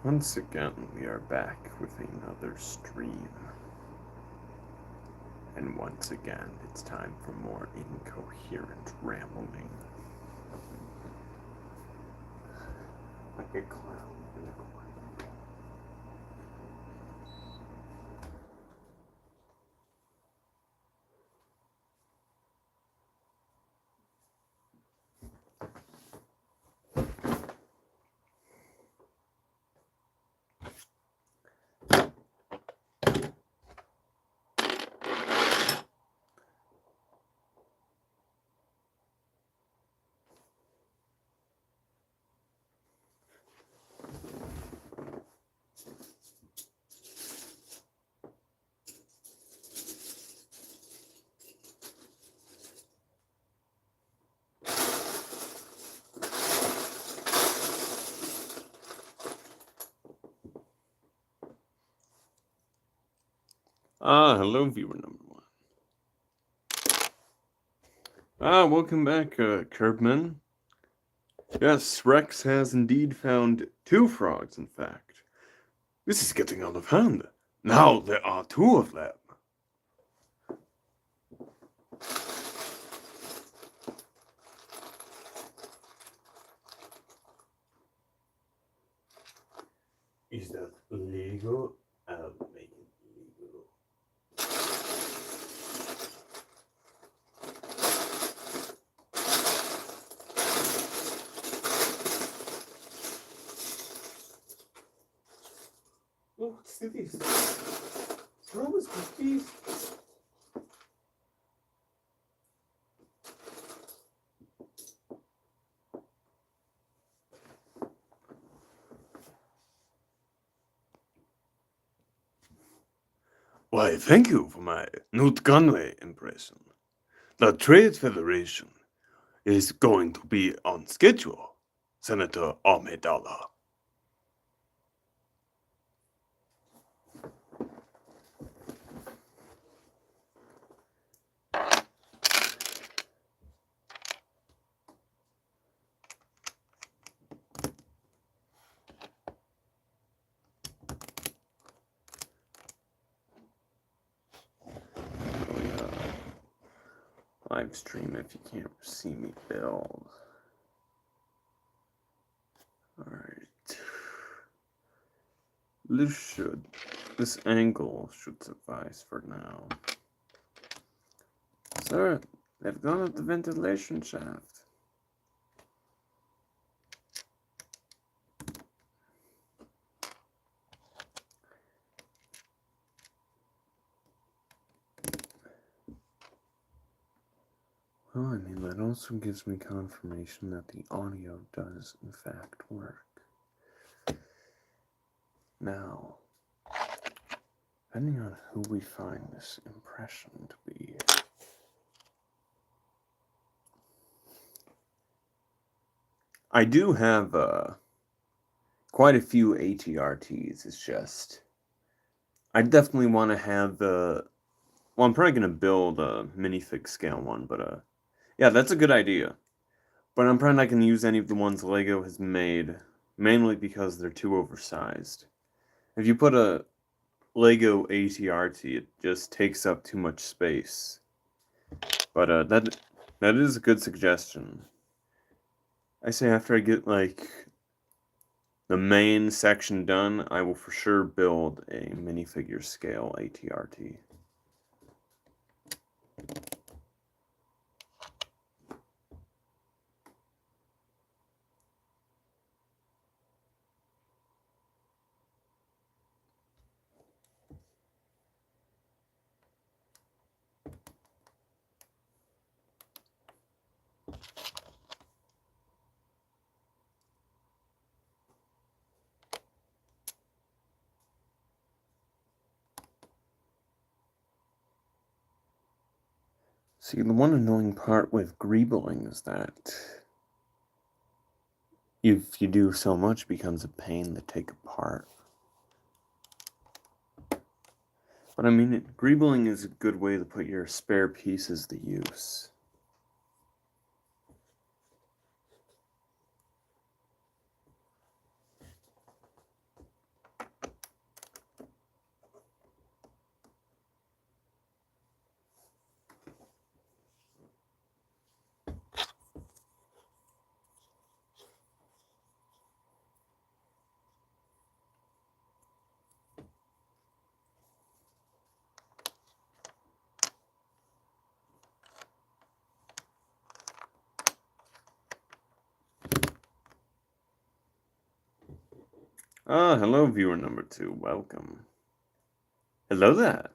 Once again, we are back with another stream. And once again, it's time for more incoherent rambling. Like a clown in a corner. Hello, viewer number one. Welcome back, Curbman. Yes, Rex has indeed found two frogs, in fact. This is getting out of hand. Now there are two of them. Is that legal? I'll make it legal. Oh, what's this? What was this? Why, thank you for my Newt Gunray impression. The Trade Federation is going to be on schedule, Senator Amidala. Live stream if you can't see me build. Alright. This angle should suffice for now. Sir, they've gone up the ventilation shaft. Well, I mean, that also gives me confirmation that the audio does, in fact, work. Now, depending on who we find this impression to be, I do have quite a few ATRTs. It's just, I definitely want to have the. Well, I'm probably gonna build a minifig scale one, but yeah, that's a good idea. But I'm probably not gonna use any of the ones Lego has made, mainly because they're too oversized. If you put a Lego ATRT, it just takes up too much space. But that is a good suggestion. I say after I get like the main section done, I will for sure build a minifigure scale ATRT. See, the one annoying part with greebling is that if you do so much, it becomes a pain to take apart. But I mean, greebling is a good way to put your spare pieces to use. Hello, viewer number 2. Welcome. Hello there.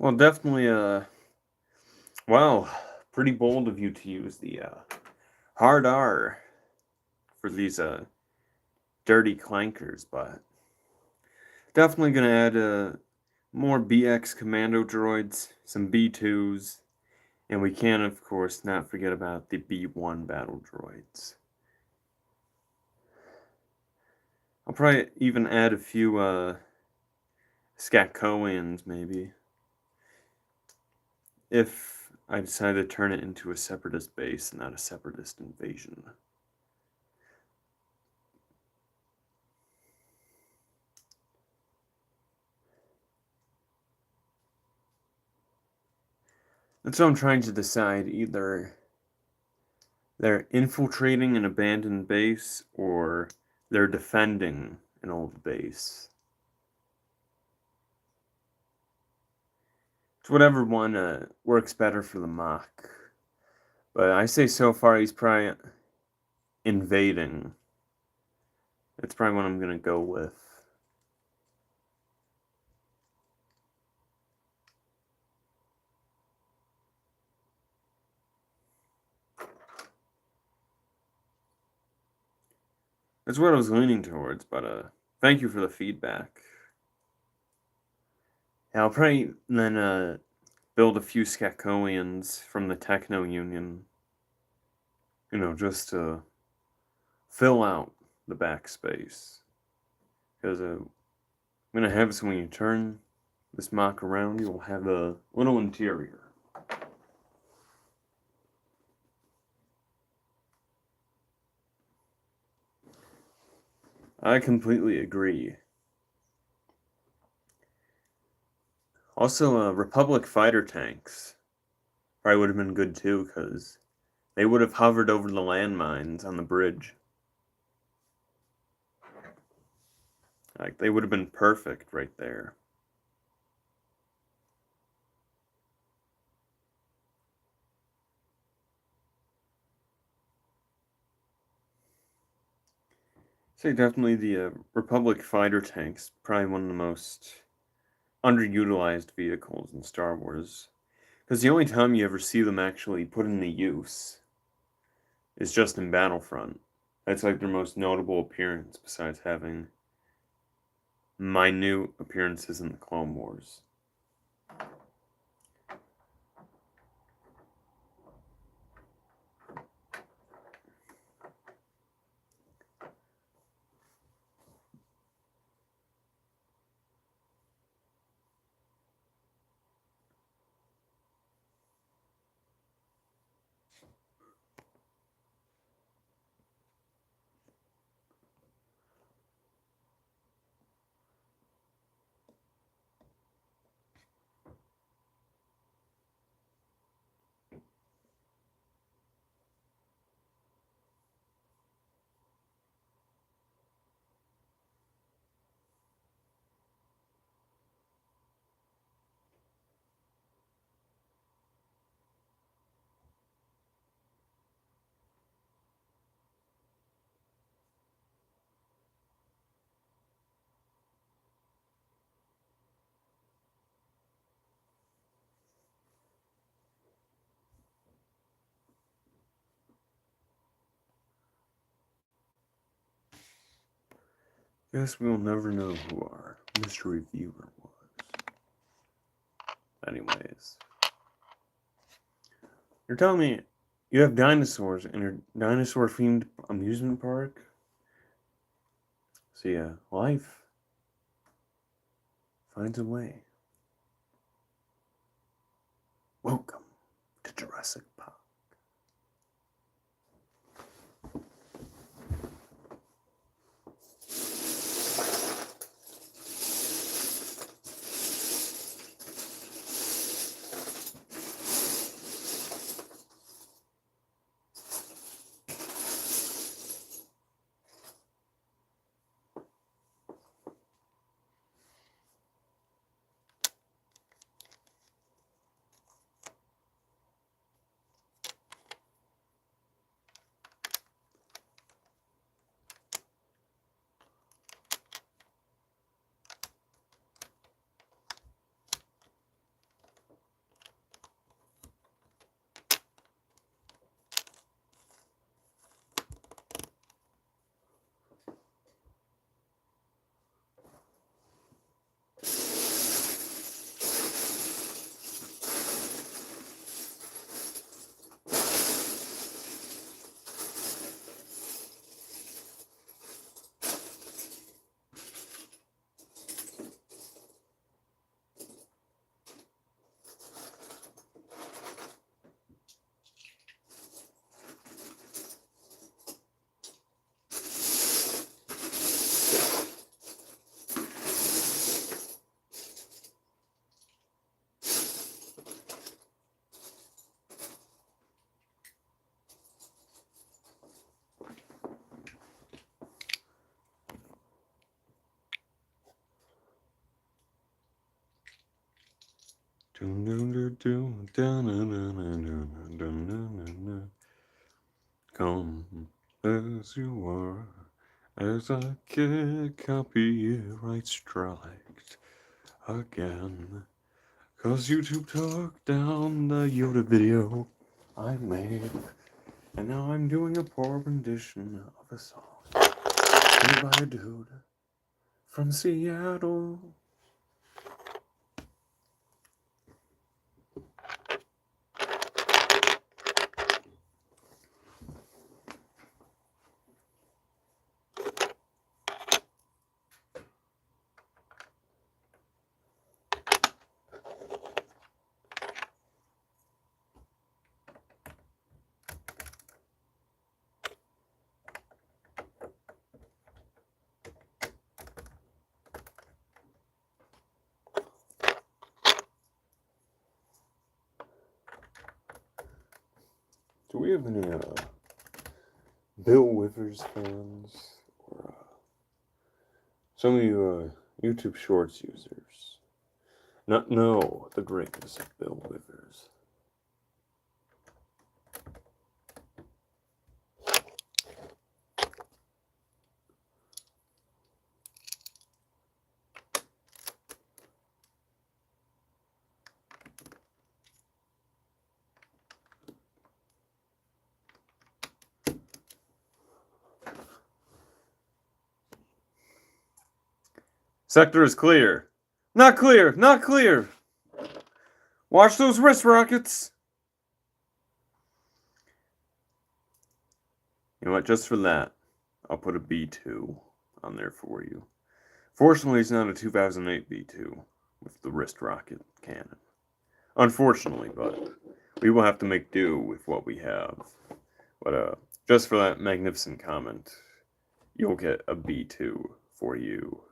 Well, definitely, well, pretty bold of you to use the, hard R for these, dirty clankers, but definitely gonna add, more BX commando droids, some B2s, and we can, of course, not forget about the B1 battle droids. I'll probably even add a few, Skakkoians, maybe. If I decide to turn it into a separatist base and not a separatist invasion. That's what I'm trying to decide. Either they're infiltrating an abandoned base or they're defending an old base. It's whatever one works better for the mock. But I say so far he's probably invading. That's probably what I'm going to go with. That's what I was leaning towards, but thank you for the feedback. Yeah, I'll probably then build a few Skakkoians from the Techno Union. You know, just to fill out the backspace. Because I'm going to have, so when you turn this mock around, you'll have a little interior. I completely agree. Also, Republic fighter tanks probably would have been good too, because they would have hovered over the landmines on the bridge. Like, they would have been perfect right there. Say definitely the Republic fighter tanks, probably one of the most underutilized vehicles in Star Wars. Because the only time you ever see them actually put into use is just in Battlefront. That's like their most notable appearance, besides having minute appearances in the Clone Wars. Guess we'll never know who our mystery viewer was. Anyways, you're telling me you have dinosaurs in your dinosaur-themed amusement park? So yeah, life finds a way. Welcome to Jurassic Park. Come as you are, as I get copyright striked again. 'Cause YouTube took down the Yoda video I made, and now I'm doing a poor rendition of a song made by a dude from Seattle. Do we have any Bill Withers fans? Or some of you YouTube Shorts users not know the greatness of Bill Withers? Sector is clear. Not clear! Not clear! Watch those wrist rockets! You know what? Just for that, I'll put a B2 on there for you. Fortunately, it's not a 2008 B2 with the wrist rocket cannon. Unfortunately, but we will have to make do with what we have. But just for that magnificent comment, you'll get a B2 for you.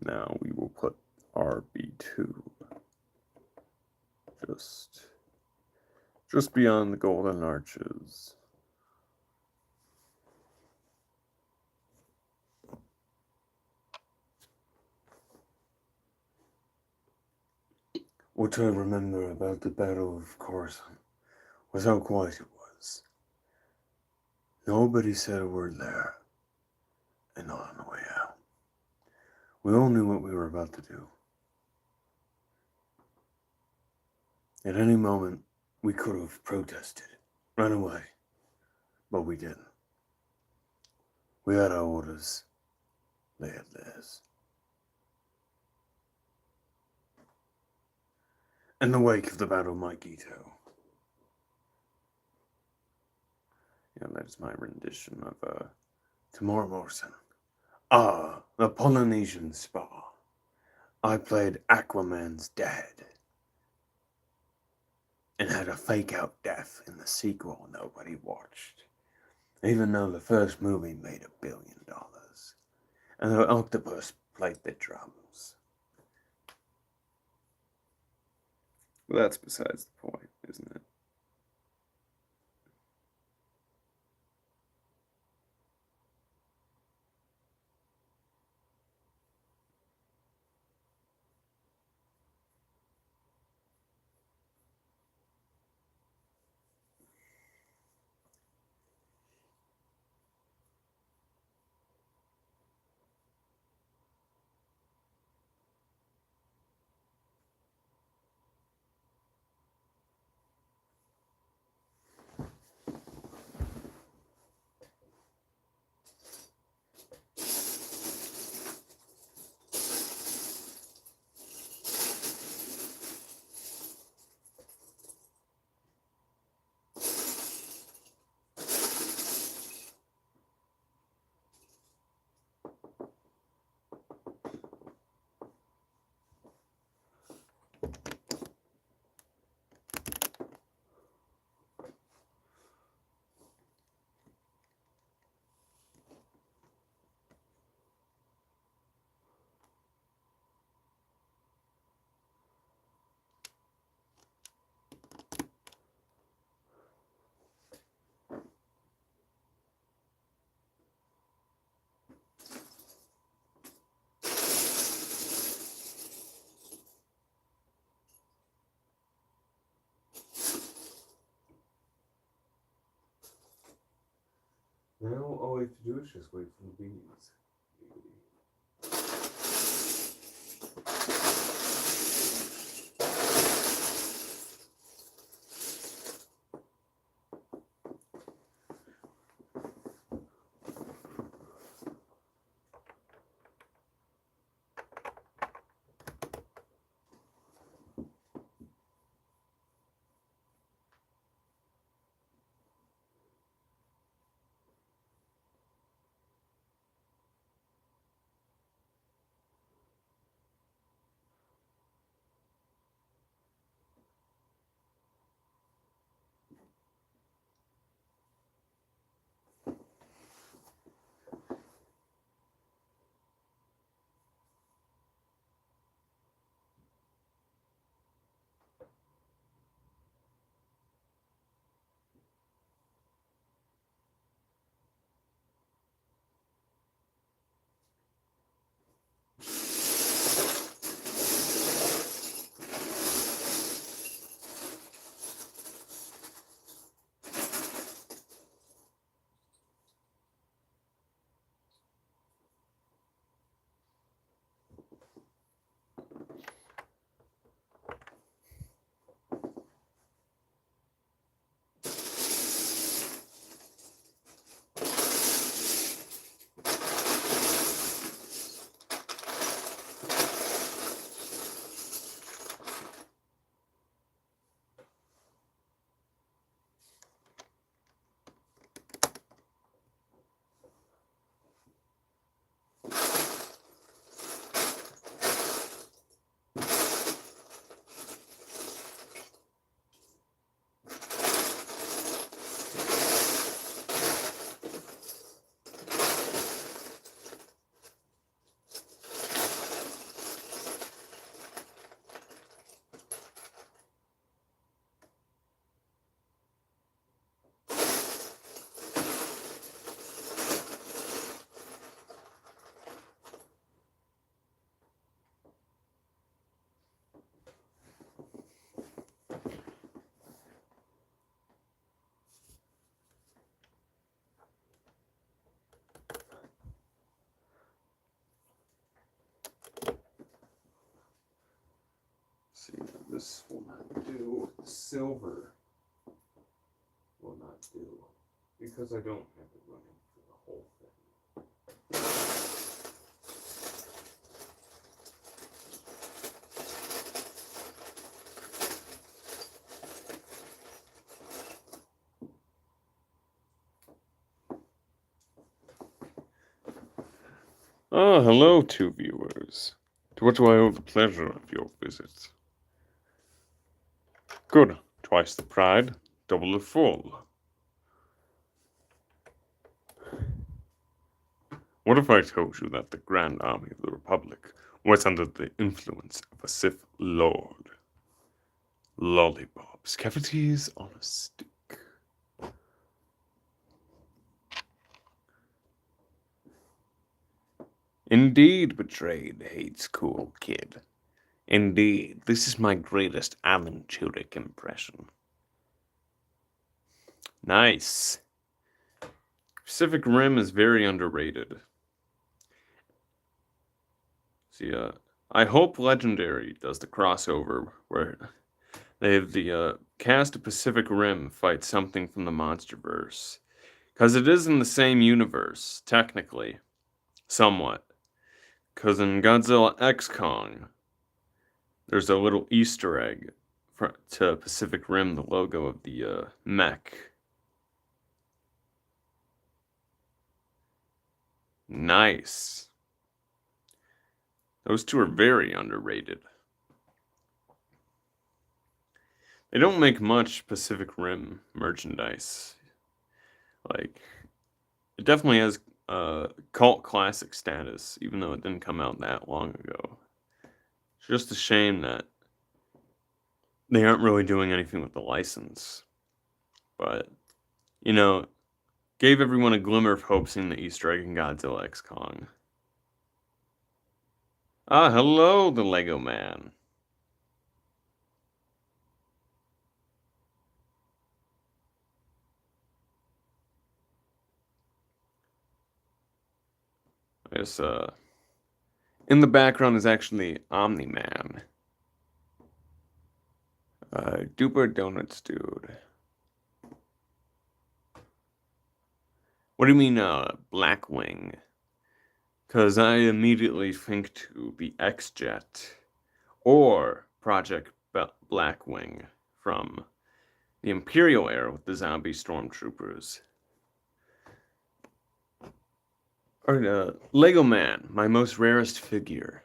Now we will put RB2 just beyond the golden arches. What I remember about the Battle of Coruscant was how quiet it was. Nobody said a word there, and not on the way out. We all knew what we were about to do. At any moment, we could have protested, run away, but we didn't. We had our orders, they had theirs. In the wake of the Battle of Maikito, that is my rendition of Tamora Morrison. The Polynesian Spa. I played Aquaman's dad and had a fake out death in the sequel nobody watched, even though the first movie made $1 billion. And the octopus played the drums. Well, that's besides the point, isn't it? Now all we have to do is just wait for the beans. See how this will do. silver will not do, because I don't have it running for the whole thing. Ah, hello, two viewers. To what do I owe the pleasure of your visit? Good. Twice the pride, double the full. What if I told you that the Grand Army of the Republic was under the influence of a Sith Lord? Lollipops, cavities on a stick. Indeed, betrayed, hates cool kid. Indeed, this is my greatest Alan Tudyk impression. Nice. Pacific Rim is very underrated. See, I hope Legendary does the crossover where they have the cast of Pacific Rim fight something from the MonsterVerse. Because it is in the same universe, technically. Somewhat. Because in Godzilla X Kong, there's a little Easter egg to Pacific Rim, the logo of the mech. Nice. Those two are very underrated. They don't make much Pacific Rim merchandise. Like, it definitely has cult classic status, even though it didn't come out that long ago. It's just a shame that they aren't really doing anything with the license. But, you know, gave everyone a glimmer of hope seeing the Easter egg in Godzilla X Kong. Ah, hello, the Lego Man. Yes, in the background is actually Omni-Man. Duper Donuts, dude. What do you mean, Blackwing? Because I immediately think to the X-Jet or Project Blackwing from the Imperial era with the zombie stormtroopers. Or Lego Man, my most rarest figure.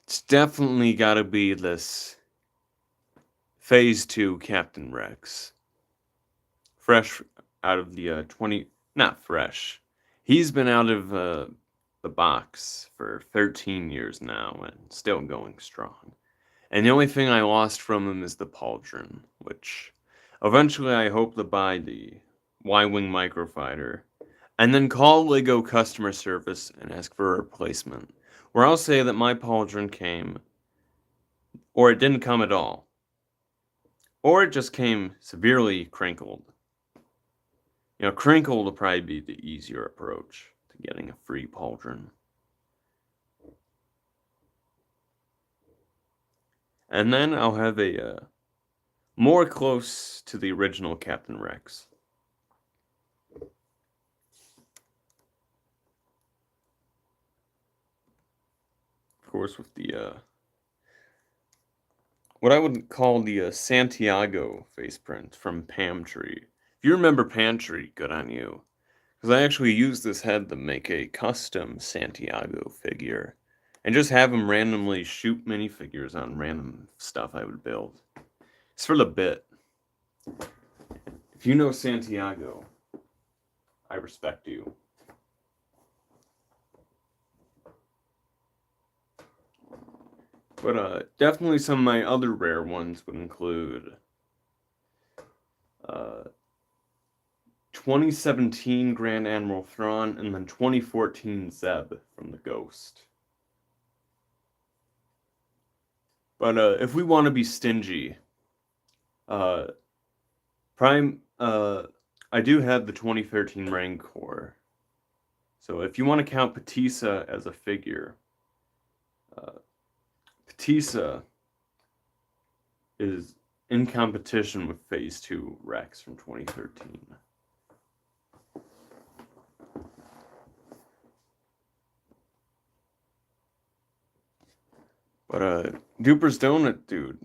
It's definitely gotta be this Phase 2 Captain Rex. Fresh out of the not fresh. He's been out of the box for 13 years now and still going strong. And the only thing I lost from him is the pauldron, which eventually I hope to buy the Y-Wing Microfighter and then call LEGO customer service and ask for a replacement. Where I'll say that my pauldron came, or it didn't come at all, or it just came severely crinkled. You know, crinkled will probably be the easier approach to getting a free pauldron. And then I'll have a more close to the original Captain Rex. Of course, with the what I would call the Santiago faceprint from Pamtree. If you remember Pamtree, good on you. Because I actually used this head to make a custom Santiago figure. And just have him randomly shoot minifigures on random stuff I would build. It's for the bit. If you know Santiago, I respect you. But definitely some of my other rare ones would include 2017 Grand Admiral Thrawn and then 2014 Zeb from the Ghost. But if we want to be stingy, I do have the 2013 Rancor. So if you want to count Patissa as a figure, Patissa is in competition with Phase 2 Rex from 2013. But, Duper's Donut, dude.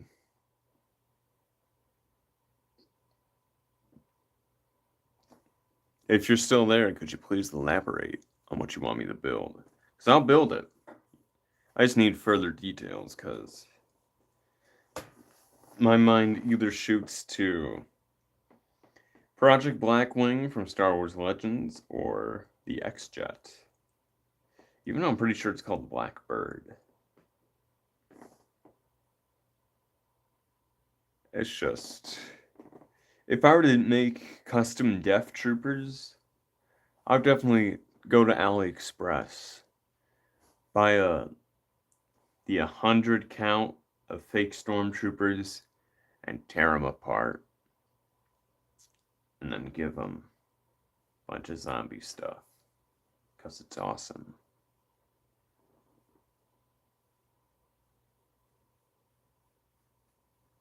If you're still there, could you please elaborate on what you want me to build? Because I'll build it. I just need further details, because my mind either shoots to Project Blackwing from Star Wars Legends or the X-Jet. Even though I'm pretty sure it's called the Blackbird. It's just... If I were to make custom Death Troopers, I'd definitely go to AliExpress. Buy the 100 count of fake Stormtroopers and tear them apart. And then give them a bunch of zombie stuff. Because it's awesome.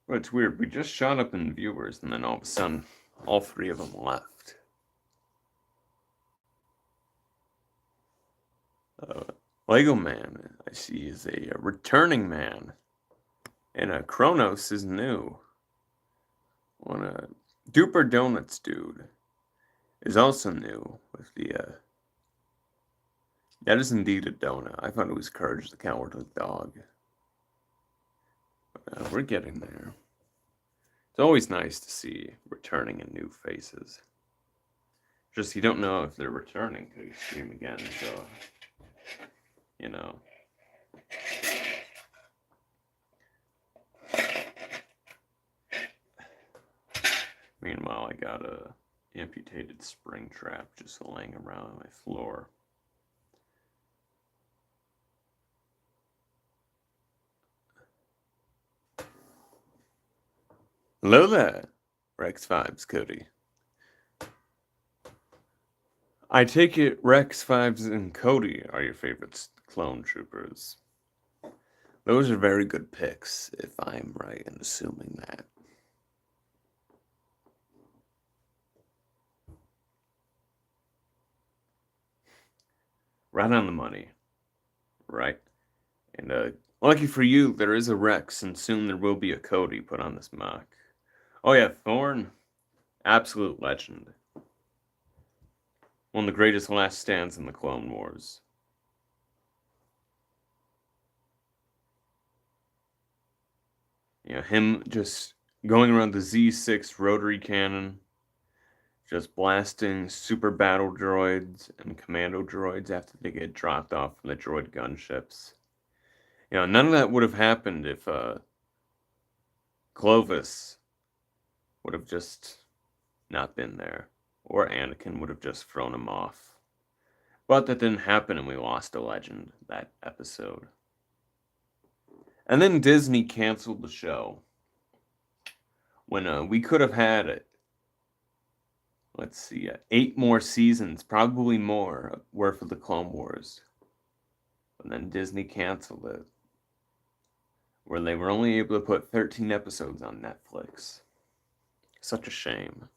But it's weird, we just shot up in viewers, and then all of a sudden, all three of them left. Lego Man, I see, is a returning man. And Kronos is new. Duper Donuts dude is also new with the... That is indeed a donut. I thought it was Courage the Cowardly Dog. We're getting there. It's always nice to see returning and new faces. Just you don't know if they're returning till you see them again, so... You know. Meanwhile, I got a amputated spring trap just laying around on my floor. Hello there, Rex Vibes Cody. I take it Rex Vibes and Cody are your favorite clone troopers. Those are very good picks, if I'm right in assuming that. Right on the money. Right. And lucky for you, there is a Rex, and soon there will be a Cody put on this mock. Oh yeah, Thorn. Absolute legend. One of the greatest last stands in the Clone Wars. You know, him just going around the Z6 rotary cannon, just blasting super battle droids and commando droids after they get dropped off from the droid gunships. You know, none of that would have happened if Clovis would have just not been there, or Anakin would have just thrown him off. But that didn't happen, and we lost a legend that episode. And then Disney canceled the show. When we could have had, let's see, 8 more seasons, probably more, worth of the Clone Wars. And then Disney canceled it. Where they were only able to put 13 episodes on Netflix. Such a shame.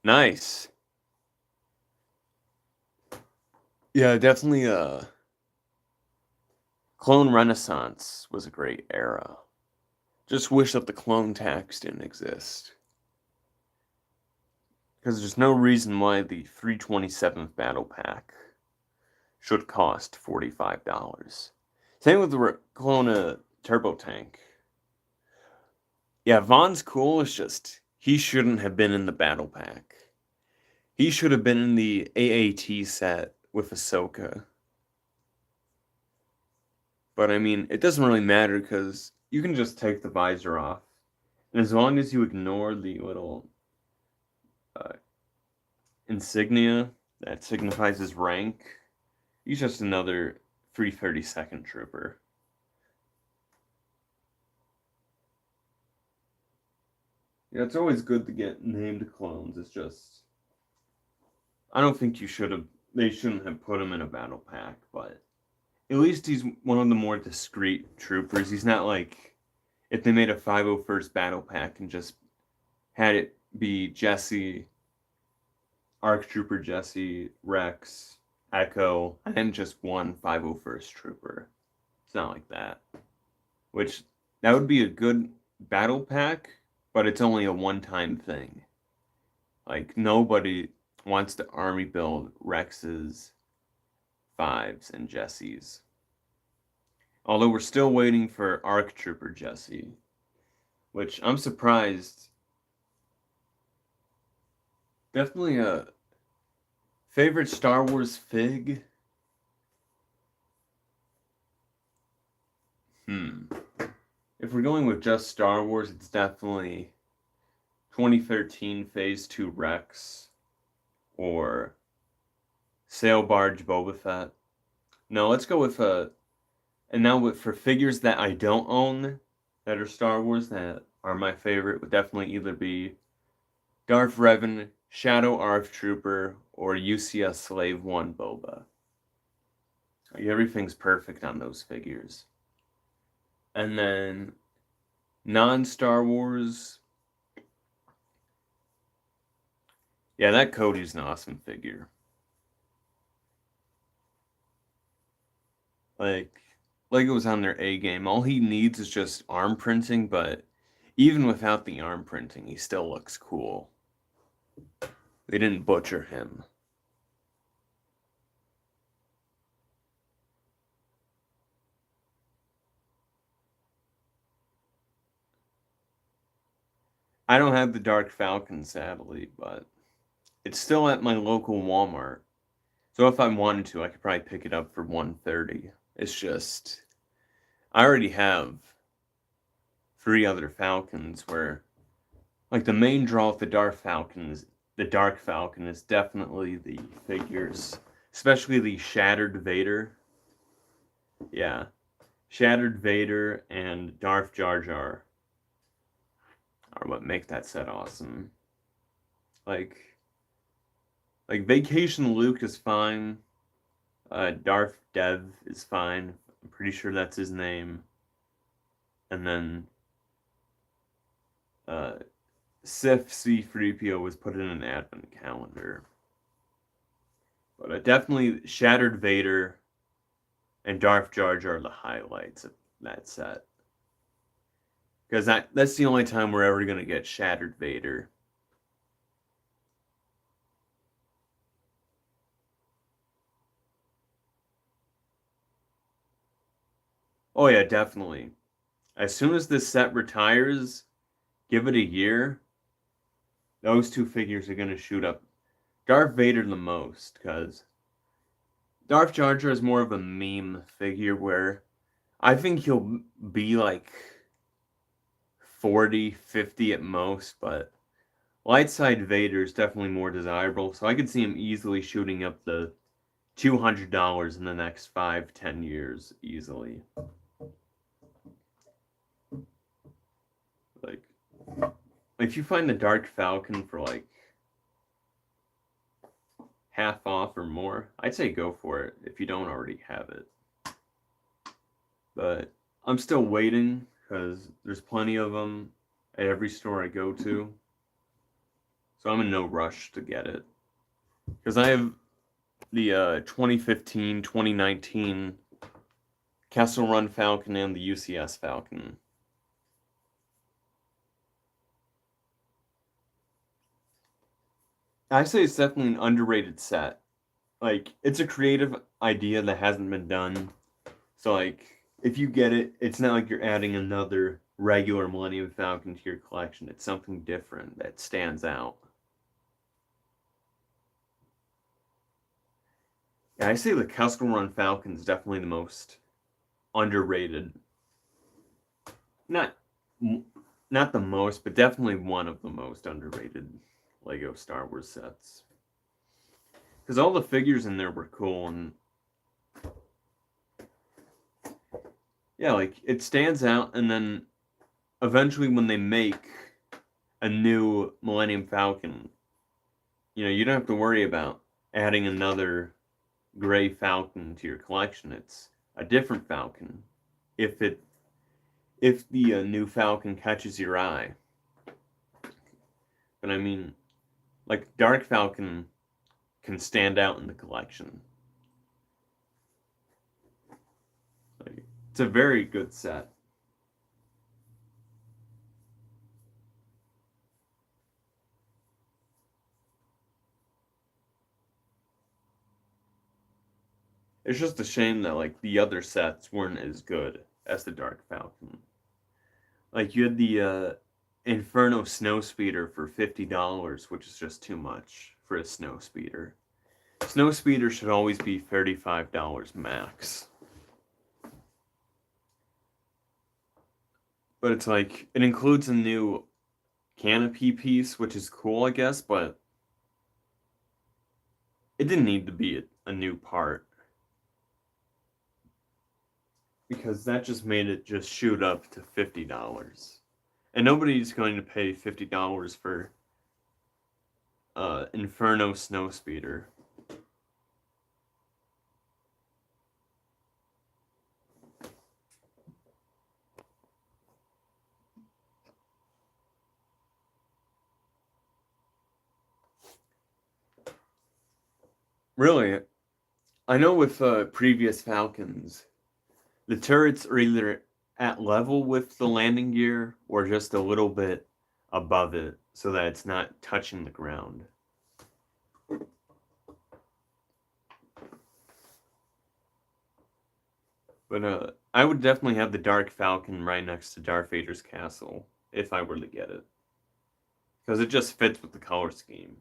Nice. Yeah, definitely Clone Renaissance was a great era. Just wish that the clone tax didn't exist. Because there's no reason why the 327th Battle Pack should cost $45. Same with the Clone Turbo Tank. Yeah, Vaughn's cool, it's just he shouldn't have been in the Battle Pack. He should have been in the AAT set with Ahsoka. But I mean, it doesn't really matter because you can just take the visor off. And as long as you ignore the little insignia that signifies his rank, he's just another 332nd trooper. Yeah, it's always good to get named clones. It's just, I don't think they shouldn't have put him in a battle pack, but at least he's one of the more discreet troopers. He's not like if they made a 501st battle pack and just had it be Jesse, ARC Trooper Jesse, Rex, Echo, and then just one 501st Trooper. It's not like that. Which, that would be a good battle pack, but it's only a one-time thing. Like, nobody wants to army build Rex's, 5s, and Jesse's. Although we're still waiting for ARC Trooper Jesse, which I'm surprised. Definitely a favorite Star Wars fig. If we're going with just Star Wars, it's definitely 2013 Phase 2 Rex or Sail Barge Boba Fett. No, let's go with and now for figures that I don't own that are Star Wars that are my favorite would definitely either be Darth Revan, Shadow ARC Trooper, or UCS Slave 1 Boba. Like, everything's perfect on those figures. And then non-Star Wars. Yeah, that Cody's an awesome figure. Like, Lego's on their A game. All he needs is just arm printing, but even without the arm printing, he still looks cool. They didn't butcher him. I don't have the Dark Falcon, sadly, but it's still at my local Walmart. So if I wanted to, I could probably pick it up for $130. It's just, I already have 3 other Falcons where, like, the main draw with the Dark Falcon is definitely the figures, especially the Shattered Vader. Yeah, Shattered Vader and Darth Jar Jar are what make that set awesome. Like Vacation Luke is fine. Darth Dev is fine. I'm pretty sure that's his name. And then Sith C-3PO was put in an advent calendar. But definitely Shattered Vader and Darth Jar Jar are the highlights of that set. Because that's the only time we're ever going to get Shattered Vader. Oh yeah, definitely. As soon as this set retires, give it a year, those 2 figures are going to shoot up. Darth Vader the most, because Darth Jar Jar is more of a meme figure where I think he'll be like 40, 50 at most, but Lightside Vader is definitely more desirable, so I could see him easily shooting up the $200 in the next 5-10 years easily. Like, if you find the Dark Falcon for like half off or more, I'd say go for it if you don't already have it. But I'm still waiting because there's plenty of them at every store I go to. So I'm in no rush to get it. Because I have the 2015, 2019 Kessel Run Falcon and the UCS Falcon. I say it's definitely an underrated set. Like, it's a creative idea that hasn't been done. So, like, if you get it, it's not like you're adding another regular Millennium Falcon to your collection. It's something different that stands out. Yeah, I say the Kessel Run Falcon is definitely the most underrated. Not the most, but definitely one of the most underrated Lego Star Wars sets. Because all the figures in there were cool, and yeah, like, it stands out, and then eventually when they make a new Millennium Falcon, you don't have to worry about adding another gray Falcon to your collection. It's a different falcon if the new falcon catches your eye. But I mean, like Dark Falcon can stand out in the collection. Like, it's a very good set. It's just a shame that like the other sets weren't as good as the Dark Falcon. Like you had the Inferno Snowspeeder for $50, which is just too much for a Snowspeeder. Snowspeeder should always be $35 max. But it's like, it includes a new canopy piece, which is cool, I guess, but it didn't need to be a new part. Because that just made it just shoot up to $50. And nobody's going to pay $50 for Inferno Snowspeeder. Really, I know with previous Falcons, the turrets are either at level with the landing gear or just a little bit above it so that it's not touching the ground. But I would definitely have the Dark Falcon right next to Darth Vader's castle if I were to get it. Because it just fits with the color scheme.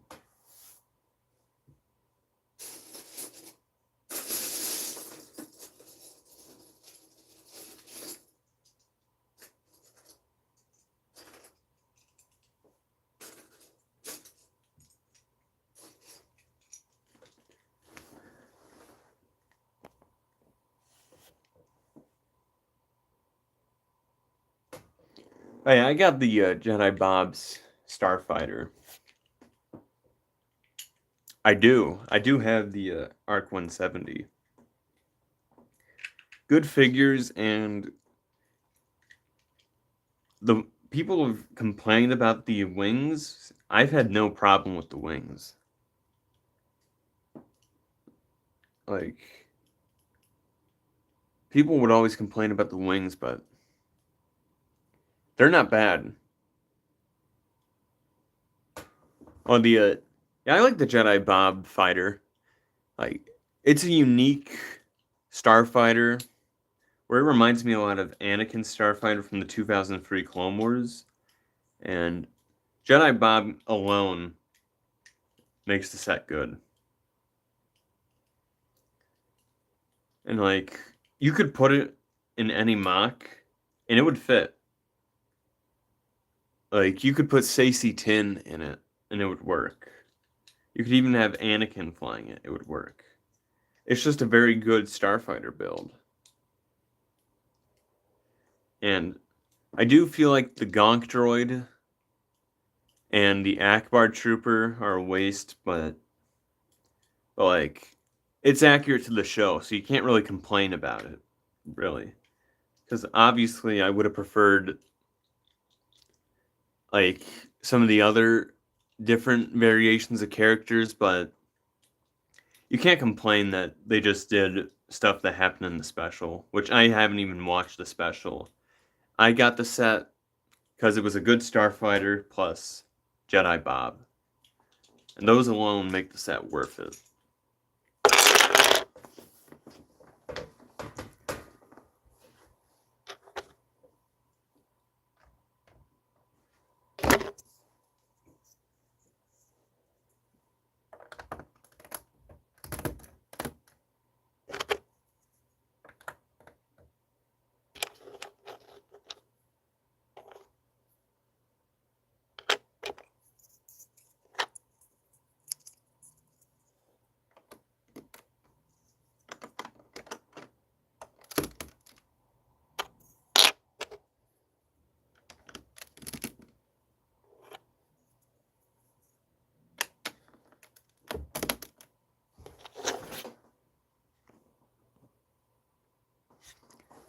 Hey, I got the Jedi Bob's Starfighter. I do have the Arc 170. Good figures, and the people have complained about the wings. I've had no problem with the wings. Like, people would always complain about the wings, but they're not bad. Oh, yeah, I like the Jedi Bob fighter. Like, it's a unique starfighter where it reminds me a lot of Anakin's starfighter from the 2003 Clone Wars, and Jedi Bob alone makes the set good. And like, you could put it in any mock, and it would fit. Like, you could put Saesee Tiin in it, and it would work. You could even have Anakin flying it. It would work. It's just a very good starfighter build. And I do feel like the Gonk droid and the Akbar trooper are a waste, but like, it's accurate to the show, so you can't really complain about it, really. Because obviously I would have preferred like some of the other different variations of characters, but you can't complain that they just did stuff that happened in the special, which I haven't even watched the special. I got the set because it was a good starfighter plus Jedi Bob. And those alone make the set worth it.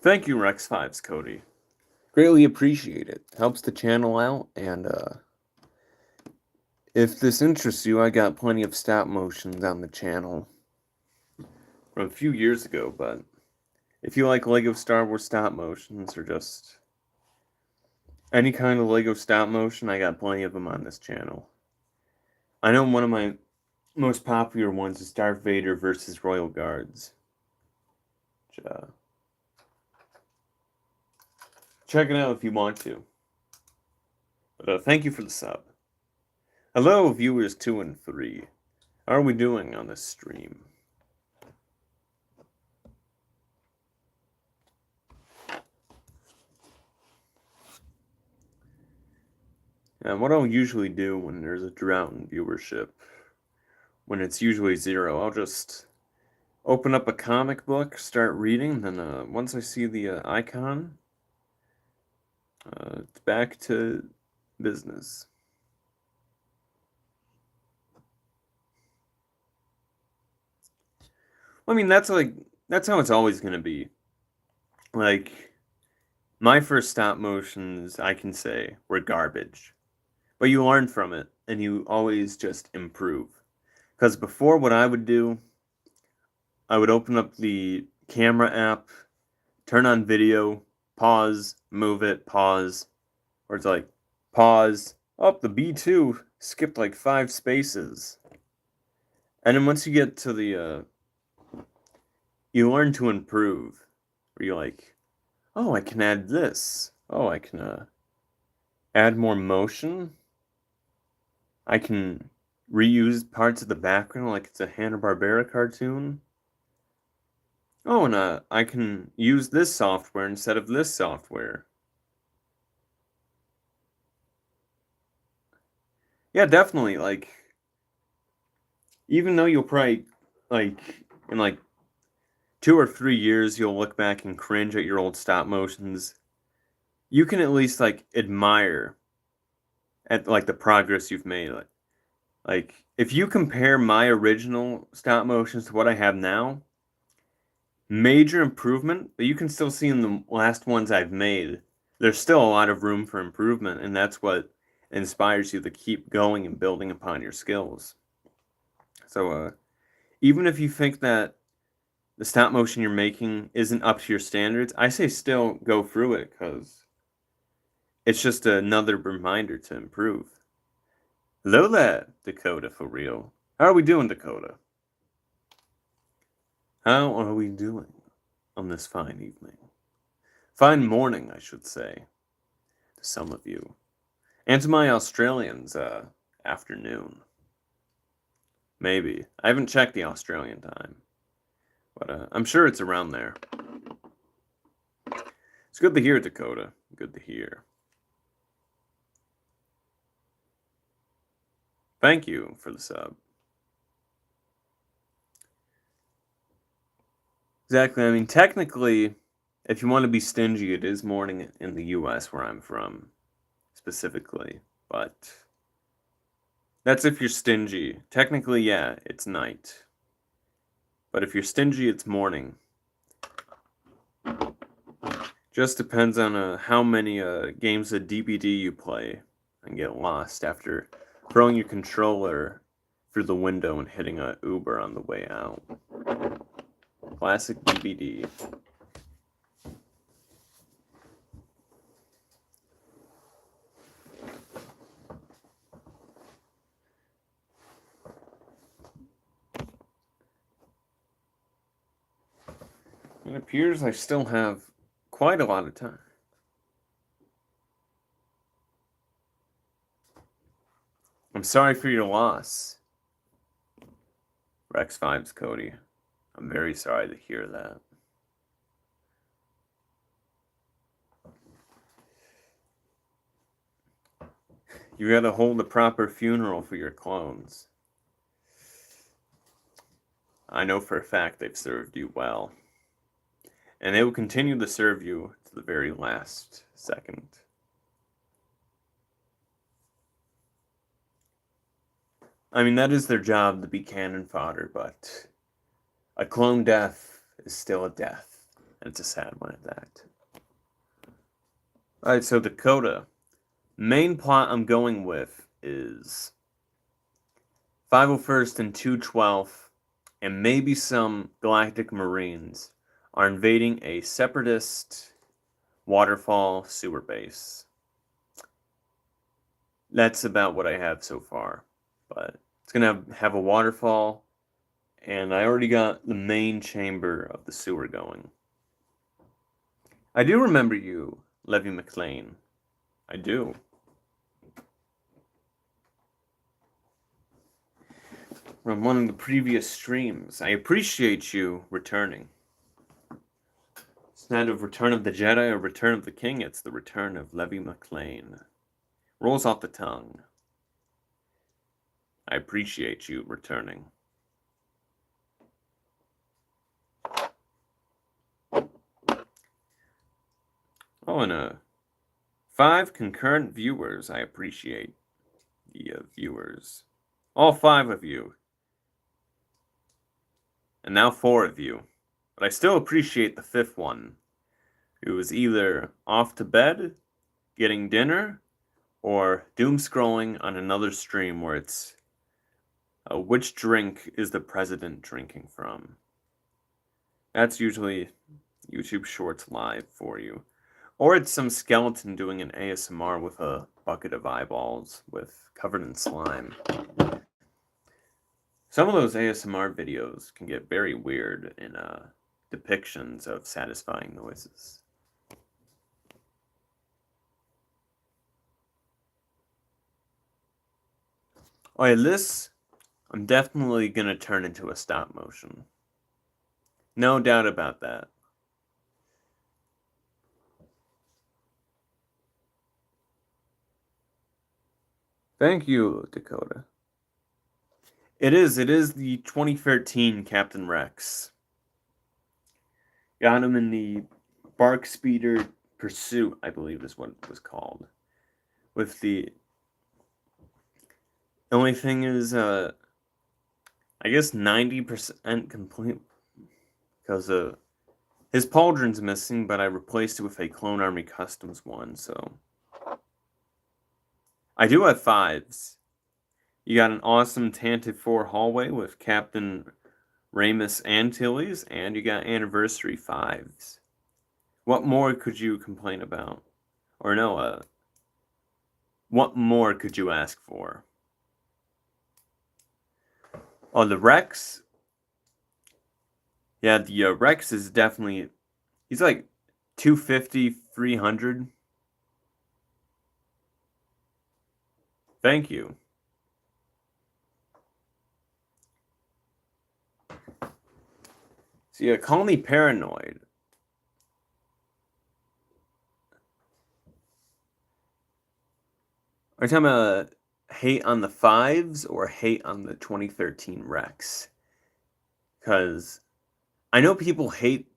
Thank you, Rex5s, Cody. Greatly appreciate it. Helps the channel out, and if this interests you, I got plenty of stop motions on the channel from a few years ago, but if you like LEGO Star Wars stop motions or just any kind of LEGO stop motion, I got plenty of them on this channel. I know one of my most popular ones is Darth Vader versus Royal Guards. Check it out if you want to. But thank you for the sub. Hello, viewers 2 and 3. How are we doing on this stream? And what I'll usually do when there's a drought in viewership, when it's usually 0, I'll just open up a comic book, start reading, then once I see the icon, it's back to business. I mean, that's how it's always going to be. Like, my first stop motions, I can say, were garbage. But you learn from it, and you always just improve. Because before, what I would do, I would open up the camera app, turn on video, pause, move it, pause. Or it's like, pause, the B2 skipped like 5 spaces. And then once you get to the, you learn to improve. Where you're like, oh, I can add this. Oh, I can add more motion. I can reuse parts of the background like it's a Hanna-Barbera cartoon. Oh, and I can use this software instead of this software. Yeah, definitely. Like, even though you'll probably, like, in like 2 or 3 years, you'll look back and cringe at your old stop motions, you can at least, like, admire at, like, the progress you've made. Like, if you compare my original stop motions to what I have now, major improvement, but you can still see in the last ones I've made, there's still a lot of room for improvement, and that's what inspires you to keep going and building upon your skills. So, even if you think that the stop motion you're making isn't up to your standards, I say still go through it, because it's just another reminder to improve. Hello there, Dakota, for real. How are we doing, Dakota? How are we doing on this fine evening? Fine morning, I should say, to some of you. And to my Australians, afternoon. Maybe. I haven't checked the Australian time. But I'm sure it's around there. It's good to hear, Dakota. Good to hear. Thank you for the sub. Exactly. I mean, technically, if you want to be stingy, it is morning in the US where I'm from, specifically. But that's if you're stingy. Technically, yeah, it's night. But if you're stingy, it's morning. Just depends on how many games of DBD you play and get lost after throwing your controller through the window and hitting a Uber on the way out. Classic DBD. It appears I still have quite a lot of time. I'm sorry for your loss, Rex5's Cody. I'm very sorry to hear that. You gotta hold a proper funeral for your clones. I know for a fact they've served you well. And they will continue to serve you to the very last second. I mean, that is their job, to be cannon fodder, but a clone death is still a death. And it's a sad one at that. Alright, so Dakota. Main plot I'm going with is 501st and 212th, and maybe some Galactic Marines are invading a separatist waterfall sewer base. That's about what I have so far. But it's going to have a waterfall, and I already got the main chamber of the sewer going. I do remember you, Levy McLean. I do. From one of the previous streams. I appreciate you returning. It's not a Return of the Jedi or Return of the King, it's the return of Levy McLean. Rolls off the tongue. I appreciate you returning. Oh, and 5 concurrent viewers. I appreciate the viewers. All 5 of you. And now 4 of you. But I still appreciate the 5th one, who was either off to bed, getting dinner, or doom scrolling on another stream where it's which drink is the president drinking from. That's usually YouTube Shorts Live for you. Or it's some skeleton doing an ASMR with a bucket of eyeballs covered in slime. Some of those ASMR videos can get very weird in depictions of satisfying noises. Oh yeah, this I'm definitely gonna turn into a stop motion. No doubt about that. Thank you, Dakota. It is the 2013 Captain Rex. Got him in the Bark Speeder Pursuit, I believe is what it was called. With the only thing is, I guess 90% complete, because his pauldron's missing, but I replaced it with a Clone Army Customs one, so I do have 5s. You got an awesome Tantive 4 hallway with Captain Ramus Antilles, and you got Anniversary 5s. What more could you complain about? Or no, what more could you ask for? Oh, the Rex? Yeah, the Rex is definitely... He's like 250, 300. Thank you. So yeah, call me paranoid. Are you talking about hate on the 5s or hate on the 2013 Rex? Because I know people hate...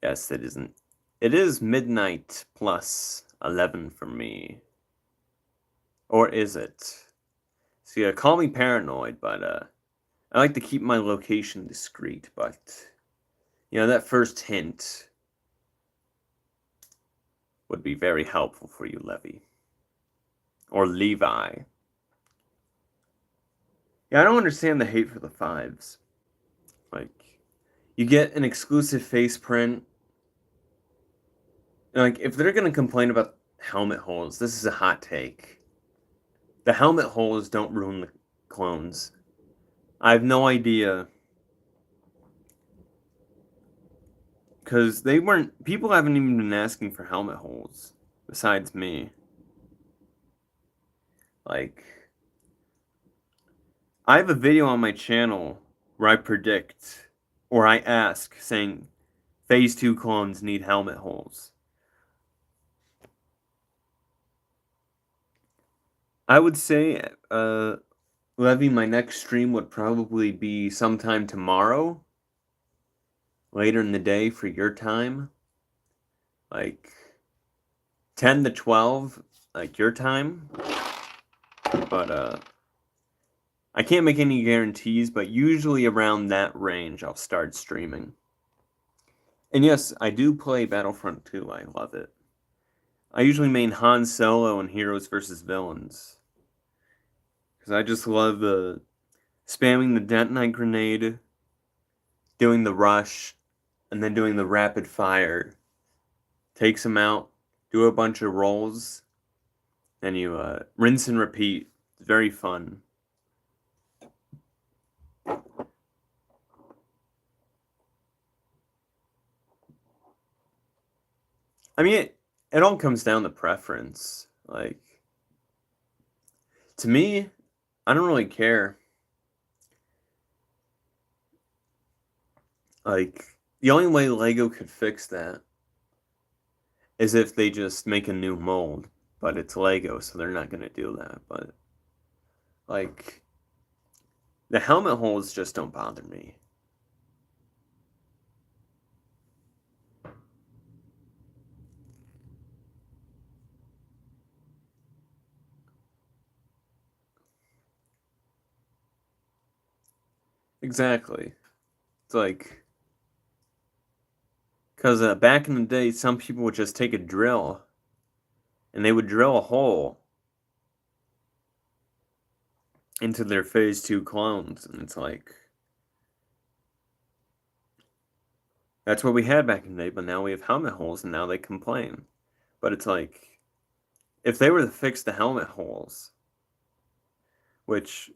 Yes, it isn't. It is midnight plus 11 for me. Or is it? So yeah, call me paranoid, but I like to keep my location discreet, but you know, that first hint would be very helpful for you, Levy. Or Levi. Yeah, I don't understand the hate for the 5s. Like, you get an exclusive face print. Like, if they're gonna complain about helmet holes, this is a hot take. The helmet holes don't ruin the clones. I have no idea. Because people haven't even been asking for helmet holes, besides me. Like, I have a video on my channel where I predict, or I ask, saying, Phase 2 clones need helmet holes. I would say, Levy, my next stream would probably be sometime tomorrow. Later in the day for your time. Like, 10 to 12, like your time. But, I can't make any guarantees, but usually around that range I'll start streaming. And yes, I do play Battlefront 2. I love it. I usually main Han Solo and Heroes vs. Villains. Because I just love spamming the detonite grenade, doing the rush, and then doing the rapid fire. Takes them out, do a bunch of rolls, then you rinse and repeat. It's very fun. I mean, it all comes down to preference. Like, to me, I don't really care. Like, the only way LEGO could fix that is if they just make a new mold. But it's LEGO, so they're not going to do that. But, like, the helmet holes just don't bother me. Exactly. It's like, because back in the day, some people would just take a drill and they would drill a hole into their Phase 2 clones. And it's like, that's what we had back in the day, but now we have helmet holes and now they complain. But it's like, if they were to fix the helmet holes, which,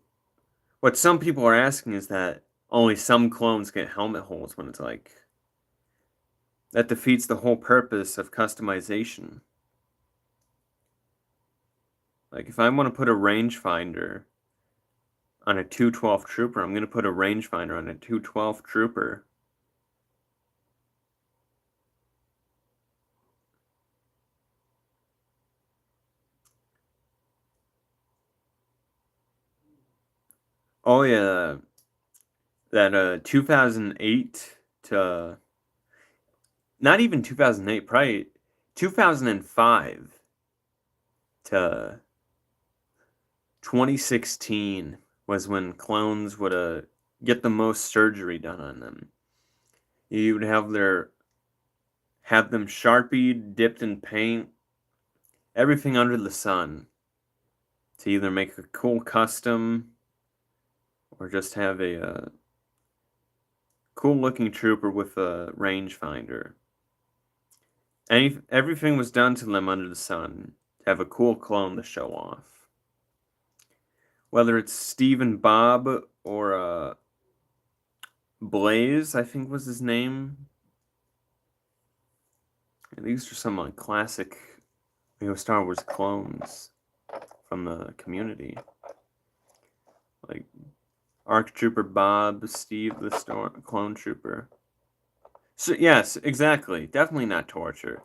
what some people are asking is that only some clones get helmet holes, when it's like, that defeats the whole purpose of customization. Like, if I want to put a rangefinder on a 212 Trooper, I'm going to put a rangefinder on a 212 Trooper. Oh yeah, that 2008 to, not even 2008, probably 2005 to 2016 was when clones would get the most surgery done on them. You would have them sharpied, dipped in paint, everything under the sun, to either make a cool custom or just have a cool looking trooper with a rangefinder. Everything was done to them under the sun to have a cool clone to show off. Whether it's Steve and Bob or Blaze, I think was his name. And these are some like classic Star Wars clones from the community. Like ARC Trooper Bob, Steve the Clone Trooper. So yes, exactly. Definitely not torture.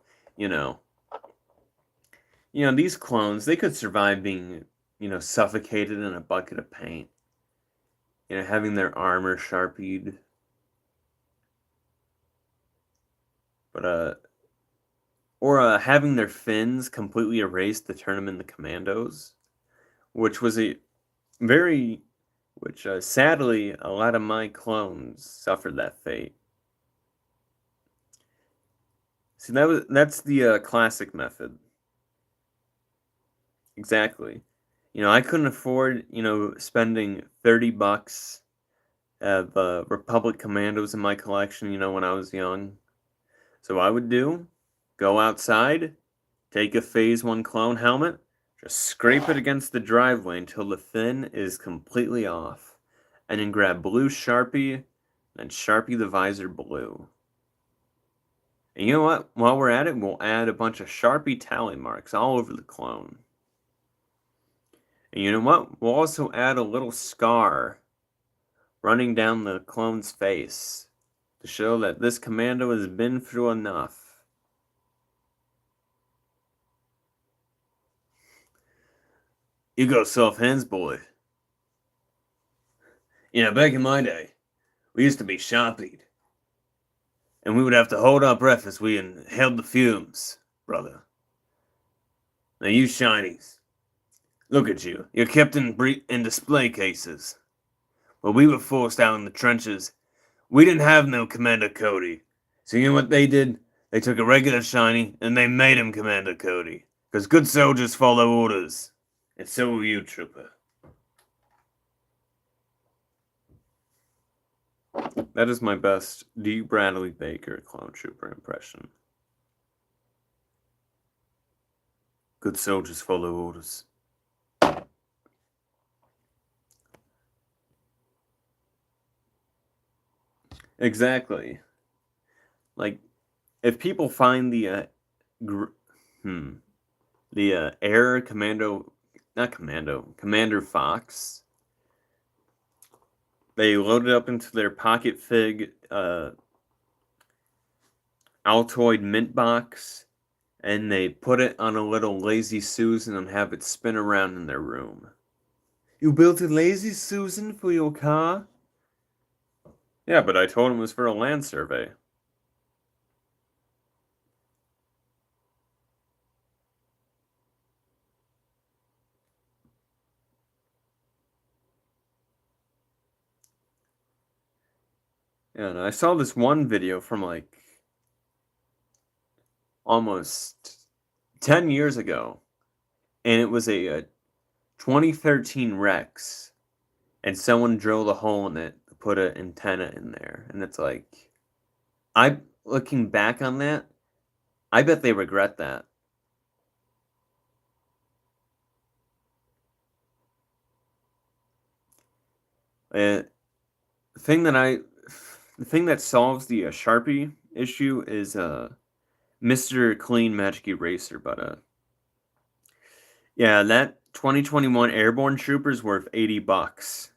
These clones, they could survive being, suffocated in a bucket of paint. Having their armor sharpied. But or having their fins completely erased to turn them into commandos, which was sadly a lot of my clones suffered that fate. See, that's the classic method. Exactly. I couldn't afford, spending $30 of Republic Commandos in my collection, when I was young. So I would go outside, take a Phase 1 clone helmet, just scrape it against the driveway until the fin is completely off, and then grab blue Sharpie, and Sharpie the visor blue. And you know what? While we're at it, we'll add a bunch of Sharpie tally marks all over the clone. And you know what? We'll also add a little scar running down the clone's face to show that this commando has been through enough. You go soft hands, boy. Back in my day, we used to be Sharpied. And we would have to hold our breath as we inhaled the fumes, brother. Now you shinies, look at you. You're kept in display cases. Well, we were forced out in the trenches. We didn't have no Commander Cody. So you know what they did? They took a regular shiny and they made him Commander Cody. Because good soldiers follow orders. And so will you, Trooper. That is my best D. Bradley Baker Clone Trooper impression. Good soldiers follow orders. Exactly. Like, if people find the Air Commando, not Commando, Commander Fox, they load it up into their Pocket Fig Altoid mint box, and they put it on a little Lazy Susan and have it spin around in their room. You built a Lazy Susan for your car? Yeah, but I told him it was for a land survey. Yeah, and I saw this one video from like almost 10 years ago, and it was a 2013 Rex, and someone drilled a hole in it to put an antenna in there, and it's like, looking back on that, I bet they regret that. The thing that solves the Sharpie issue is Mr. Clean Magic Eraser, but yeah, that 2021 Airborne Trooper's worth $80.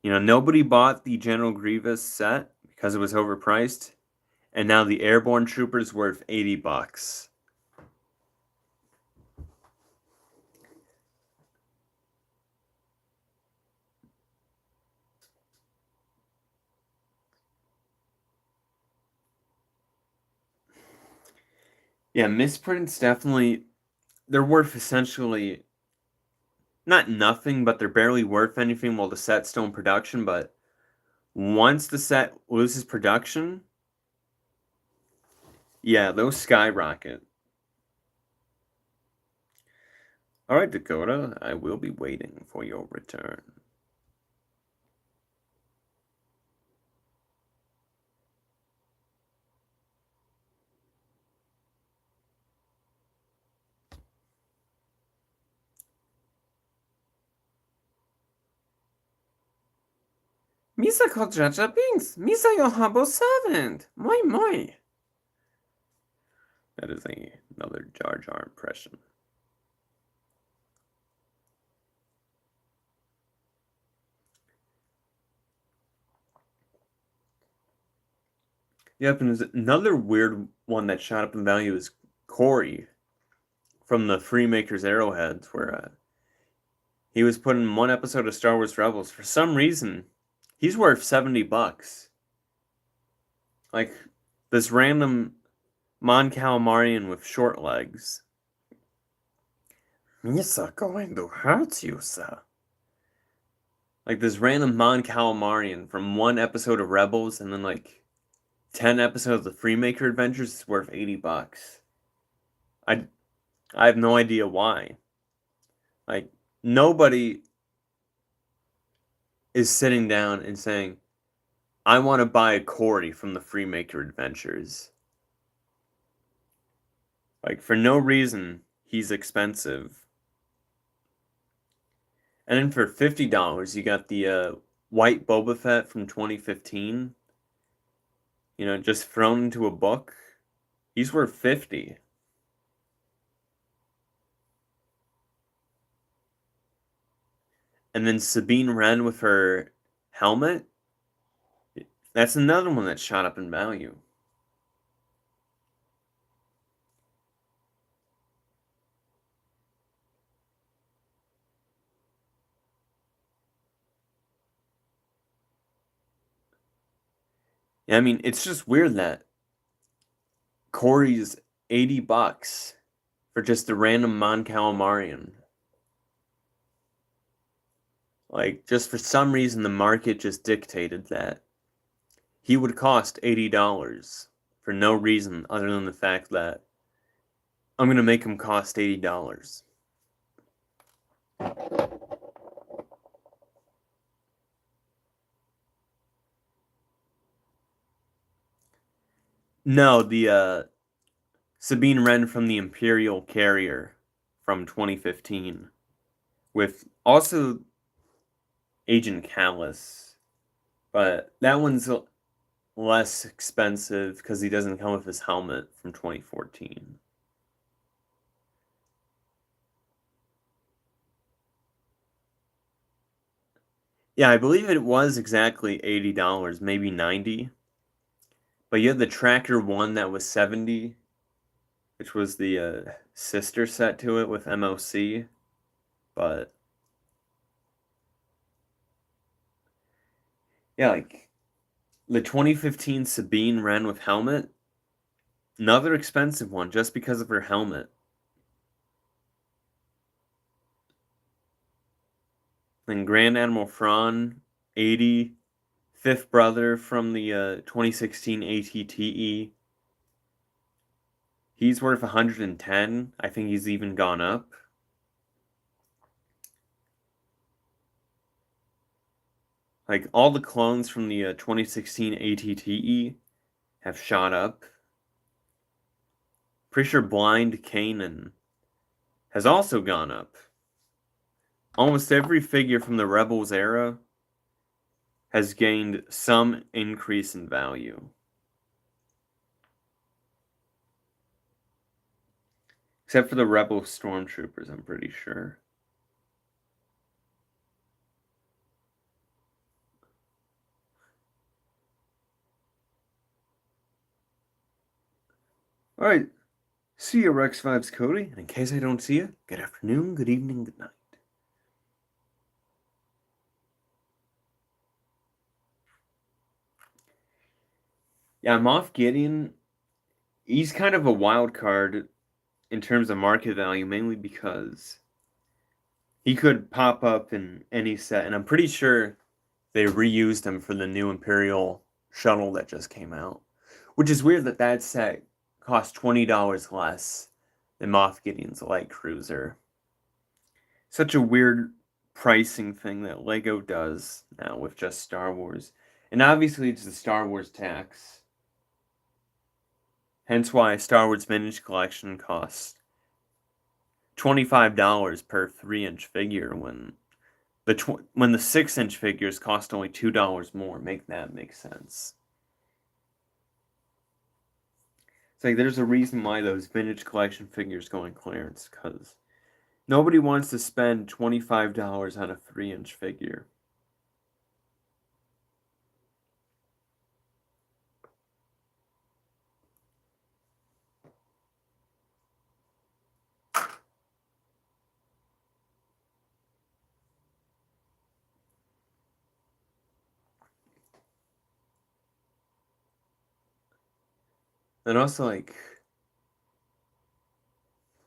You know, nobody bought the General Grievous set because it was overpriced, and now the Airborne Trooper's worth $80. Yeah, misprints definitely, they're worth essentially not nothing, but they're barely worth anything while the set's still in production. But once the set loses production, yeah, those skyrocket. All right, Dakota, I will be waiting for your return. Misa called Jaja Binks. Misa your humble servant. Moi moi. That is another Jar Jar impression. Yep, and there's another weird one that shot up in value is Corey from the Freemakers Arrowheads, where he was put in one episode of Star Wars Rebels. For some reason, he's worth $70. Like this random Mon Calamarian with short legs. Misa going to hurt you, sir. Like this random Mon Calamarian from one episode of Rebels and then like 10 episodes of Freemaker Adventures is worth $80. I have no idea why. Like nobody is sitting down and saying, I want to buy a Corey from the Freemaker Adventures. Like for no reason, he's expensive. And then for $50, you got the white Boba Fett from 2015. You know, just thrown into a book. He's worth $50. And then Sabine Wren with her helmet. That's another one that shot up in value. Yeah, I mean, it's just weird that Corey's $80 for just a random Mon Calamarian. Like, just for some reason, the market just dictated that he would cost $80 for no reason other than the fact that I'm going to make him cost $80. No, the Sabine Wren from the Imperial Carrier from 2015 with also Agent Callus, but that one's less expensive because he doesn't come with his helmet from 2014. Yeah, I believe it was exactly $80, maybe 90. But you had the Tracker 1 that was 70, which was the sister set to it with MOC. But yeah, like the 2015 Sabine Wren with helmet, another expensive one just because of her helmet. Then Grand Admiral Thrawn, 80. Fifth brother from the 2016 ATTE. He's worth 110. I think he's even gone up. Like, all the clones from the 2016 ATTE have shot up. Pretty sure Blind Kanan has also gone up. Almost every figure from the Rebels era has gained some increase in value. Except for the Rebel Stormtroopers, I'm pretty sure. Alright. See you, Rex Vibes Cody. And in case I don't see you, good afternoon, good evening, good night. Yeah, Moff Gideon, he's kind of a wild card in terms of market value, mainly because he could pop up in any set, and I'm pretty sure they reused him for the new Imperial shuttle that just came out. Which is weird that that set cost $20 less than Moff Gideon's light cruiser. Such a weird pricing thing that LEGO does now with just Star Wars. And obviously it's the Star Wars tax. Hence why Star Wars Vintage Collection costs $25 per 3-inch figure when the 6-inch figures cost only $2 more. Make that make sense. It's like there's a reason why those Vintage Collection figures go on clearance, because nobody wants to spend $25 on a 3-inch figure. And also, like, I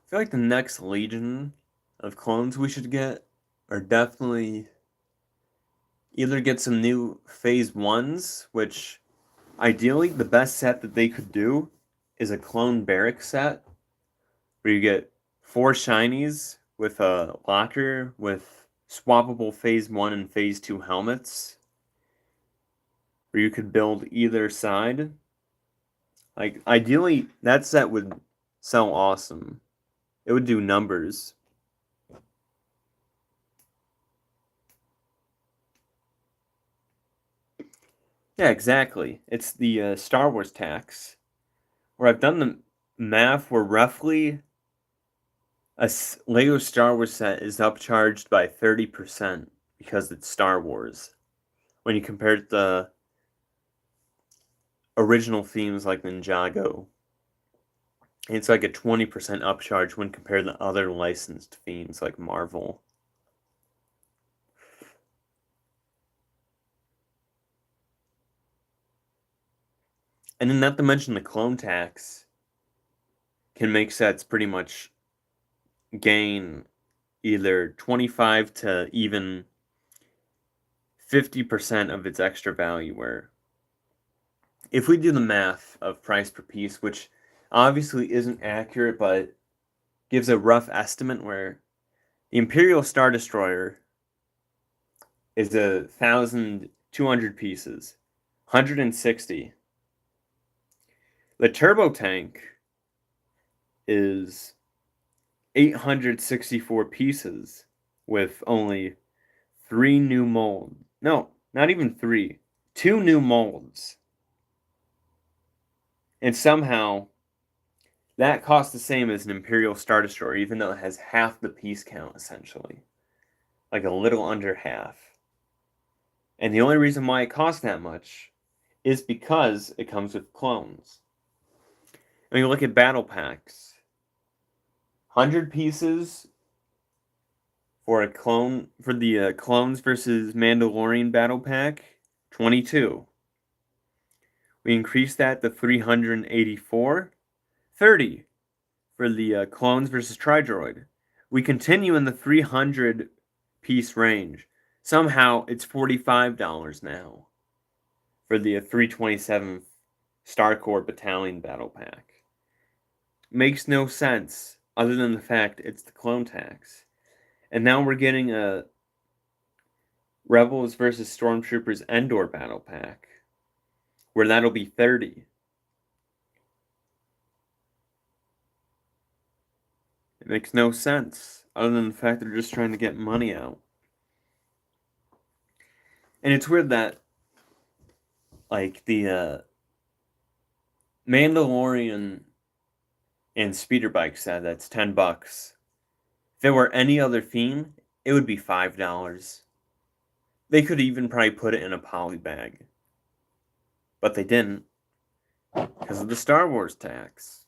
feel like the next Legion of clones we should get are definitely either get some new Phase 1s, which ideally the best set that they could do is a clone barrack set, where you get 4 shinies with a locker with swappable Phase 1 and Phase 2 helmets, where you could build either side. Like, ideally, that set would sell awesome. It would do numbers. Yeah, exactly. It's the Star Wars tax, where I've done the math where roughly a LEGO Star Wars set is upcharged by 30% because it's Star Wars. When you compare it to the original themes like Ninjago, it's like a 20% upcharge when compared to other licensed themes like Marvel. And then not to mention the clone tax can make sets pretty much gain either 25 to even 50% of its extra value, where if we do the math of price per piece, which obviously isn't accurate, but gives a rough estimate, where the Imperial Star Destroyer is 1,200 pieces, 160. The turbo tank is 864 pieces with only 3 new molds. No, not even 3. 2 new molds. And somehow that costs the same as an Imperial Star Destroyer, even though it has half the piece count, essentially. Like a little under half. And the only reason why it costs that much is because it comes with clones. When you look at battle packs, 100 pieces for a clone, for the Clones versus Mandalorian battle pack, 22. We increased that to 384, 30 for the Clones versus Tridroid. We continue in the 300 piece range. Somehow it's $45 now for the 327th Star Corps Battalion battle pack. Makes no sense other than the fact it's the clone tax. And now we're getting a Rebels versus Stormtroopers Endor battle pack, where that'll be 30. It makes no sense other than the fact they're just trying to get money out. And it's weird that, like, the Mandalorian and speeder bike set, that's $10. If it were any other theme, it would be $5. They could even probably put it in a poly bag. But they didn't, because of the Star Wars tax.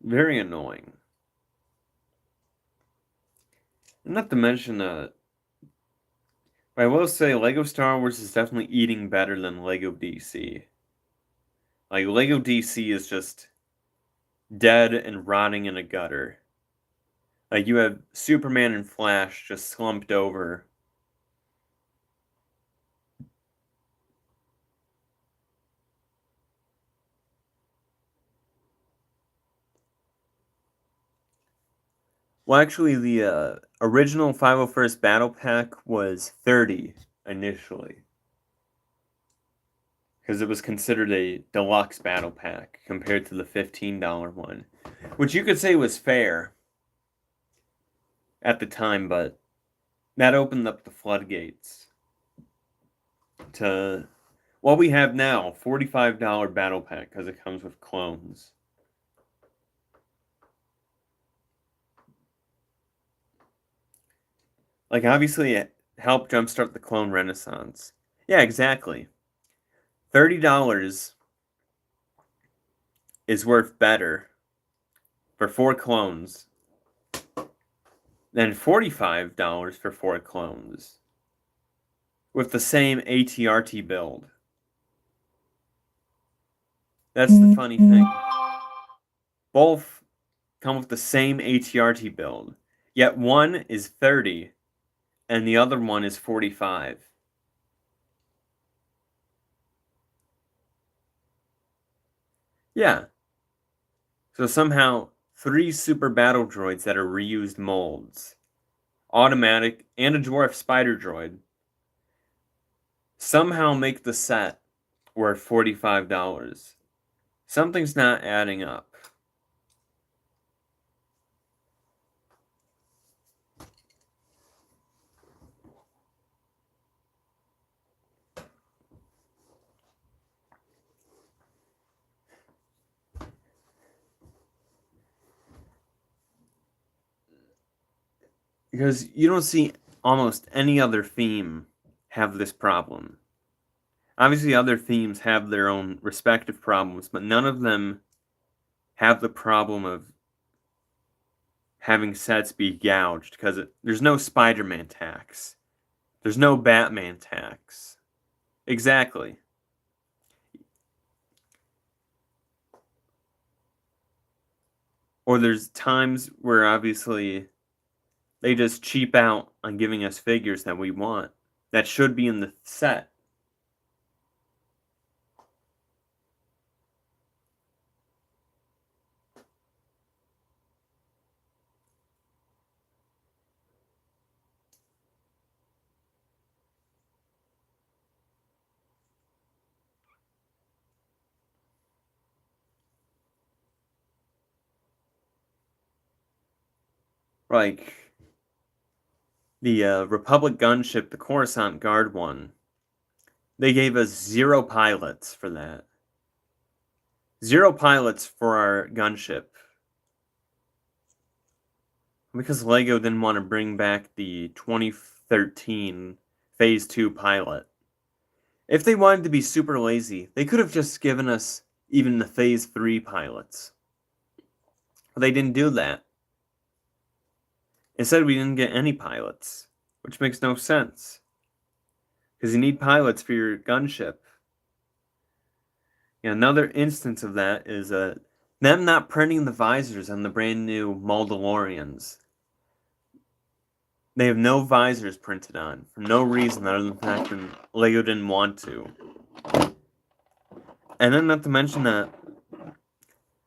Very annoying. And not to mention, I will say Lego Star Wars is definitely eating better than Lego DC. Like, Lego DC is just dead and rotting in a gutter. Like, you have Superman and Flash just slumped over. Well, actually, the original 501st Battle Pack was 30 initially. Because it was considered a deluxe battle pack compared to the $15 one. Which you could say was fair at the time, but that opened up the floodgates to what we have now, $45 battle pack, because it comes with clones. Like, obviously, it helped jumpstart the clone renaissance. Yeah, exactly. $30 is worth better for 4 clones than $45 for 4 clones with the same ATRT build. That's the funny thing. Both come with the same ATRT build, yet one is 30 and the other one is 45. Yeah. So somehow 3 super battle droids that are reused molds, automatic, and a dwarf spider droid somehow make the set worth $45. Something's not adding up. Because you don't see almost any other theme have this problem. Obviously, other themes have their own respective problems, but none of them have the problem of having sets be gouged, because there's no Spider-Man tax. There's no Batman tax. Exactly. Or there's times where obviously they just cheap out on giving us figures that we want. That should be in the set. Like the Republic gunship, the Coruscant Guard one. They gave us 0 pilots for that. 0 pilots for our gunship. Because LEGO didn't want to bring back the 2013 Phase 2 pilot. If they wanted to be super lazy, they could have just given us even the Phase 3 pilots. But they didn't do that. Instead, we didn't get any pilots, which makes no sense. Because you need pilots for your gunship. Yeah, another instance of that is them not printing the visors on the brand new Mandalorians. They have no visors printed on, for no reason other than the fact that LEGO didn't want to. And then not to mention that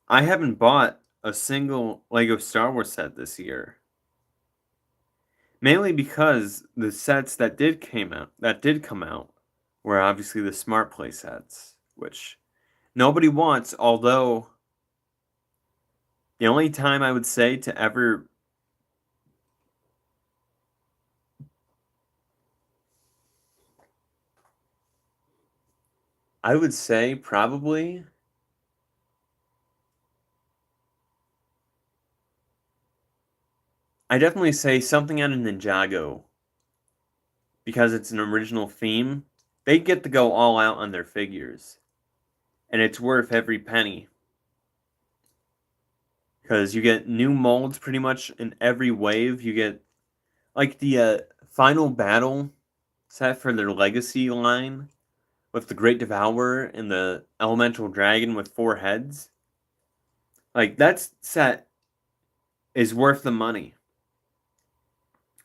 I haven't bought a single LEGO Star Wars set this year. Mainly because the sets that did come out were obviously the Smart Play sets, which nobody wants, although the only time I would say to ever I would say probably I definitely say something out of Ninjago. Because it's an original theme, they get to go all out on their figures. And it's worth every penny. Because you get new molds pretty much in every wave. You get, like, the final battle set for their Legacy line with the Great Devourer and the Elemental Dragon with 4 heads. Like, that set is worth the money.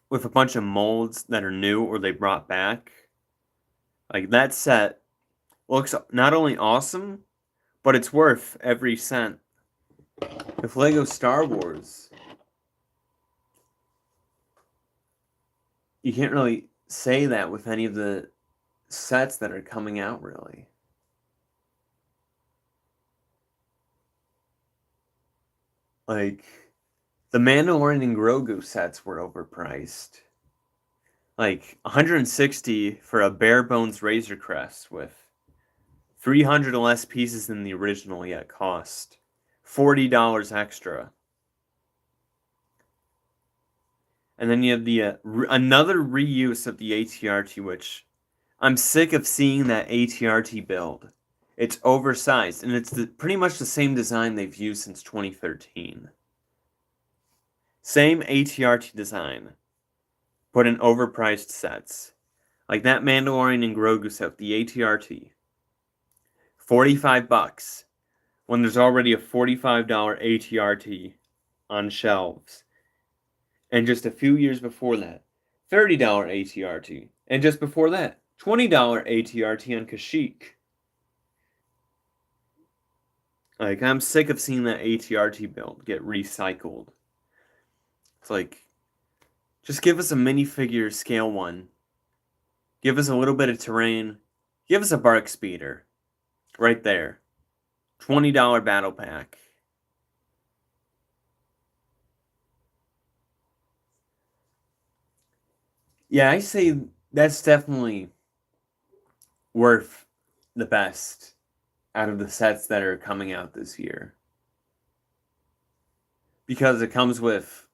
With a bunch of molds that are new or they brought back. Like, that set looks not only awesome, but it's worth every cent. With LEGO Star Wars, you can't really say that with any of the sets that are coming out, really. Like, the Mandalorian and Grogu sets were overpriced. Like, $160 for a bare bones Razor Crest with 300 less pieces than the original yet cost $40 extra. And then you have the another reuse of the ATRT, which I'm sick of seeing that ATRT build. It's oversized, and it's pretty much the same design they've used since 2013. Same ATRT design, but in overpriced sets. Like that Mandalorian and Grogu set, the ATRT. $45 when there's already a $45 ATRT on shelves. And just a few years before that, $30 ATRT. And just before that, $20 ATRT on Kashyyyk. Like, I'm sick of seeing that ATRT build get recycled. It's like, just give us a minifigure scale 1. Give us a little bit of terrain. Give us a BARC speeder. Right there. $20 battle pack. Yeah, I say that's definitely worth the best out of the sets that are coming out this year. Because it comes with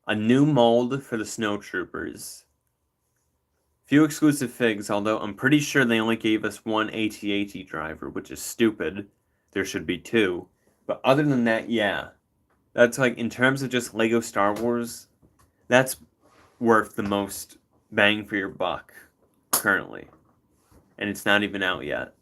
a new mold for the Snowtroopers. Few exclusive figs, although I'm pretty sure they only gave us one AT-AT driver, which is stupid. There should be 2. But other than that, yeah. That's like, in terms of just LEGO Star Wars, that's worth the most bang for your buck currently. And it's not even out yet.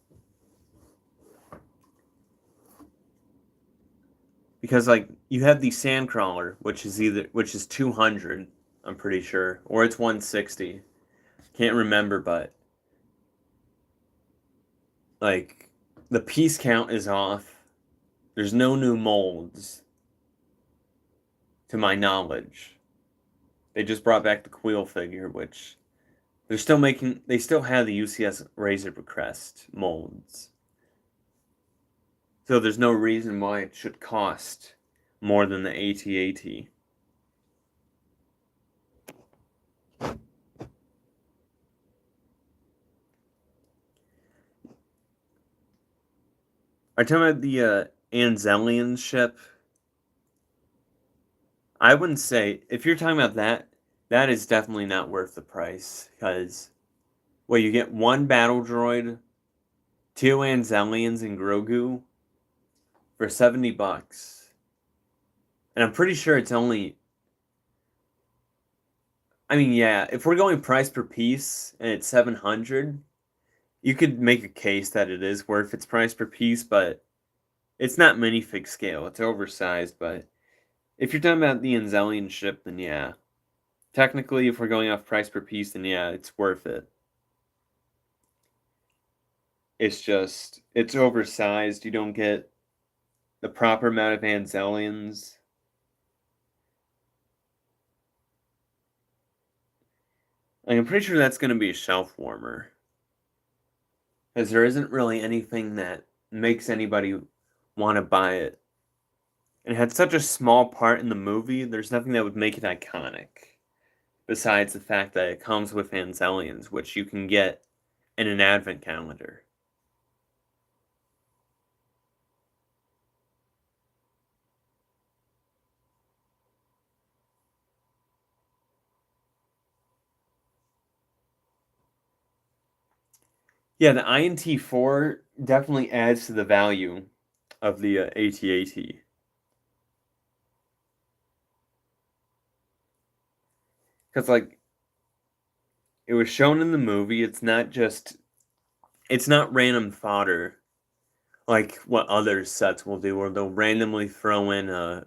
Because like you have the Sandcrawler, which is 200, I'm pretty sure, or it's 160. Can't remember, but like the piece count is off. There's no new molds, to my knowledge. They just brought back the Quill figure, which they still have the UCS Razor Crest molds. So there's no reason why it should cost more than the AT-AT. Are you talking about the Anzelian ship? I wouldn't say, if you're talking about that, that is definitely not worth the price. Because, well, you get one battle droid, two Anzelians, and Grogu for $70. And I'm pretty sure it's only. I mean, yeah, if we're going price per piece and it's 700, you could make a case that it is worth its price per piece, but it's not minifig scale. It's oversized, but if you're talking about the Anzelian ship, then yeah. Technically, if we're going off price per piece, then yeah, it's worth it. It's just, it's oversized. You don't get the proper amount of Anzelians. Like, I'm pretty sure that's going to be a shelf warmer. Because there isn't really anything that makes anybody want to buy it. And it had such a small part in the movie, there's nothing that would make it iconic. Besides the fact that it comes with Anzelians, which you can get in an advent calendar. Yeah, the INT4 definitely adds to the value of the AT-AT. Because, like, it was shown in the movie, it's not random fodder like what other sets will do, where they'll randomly throw in a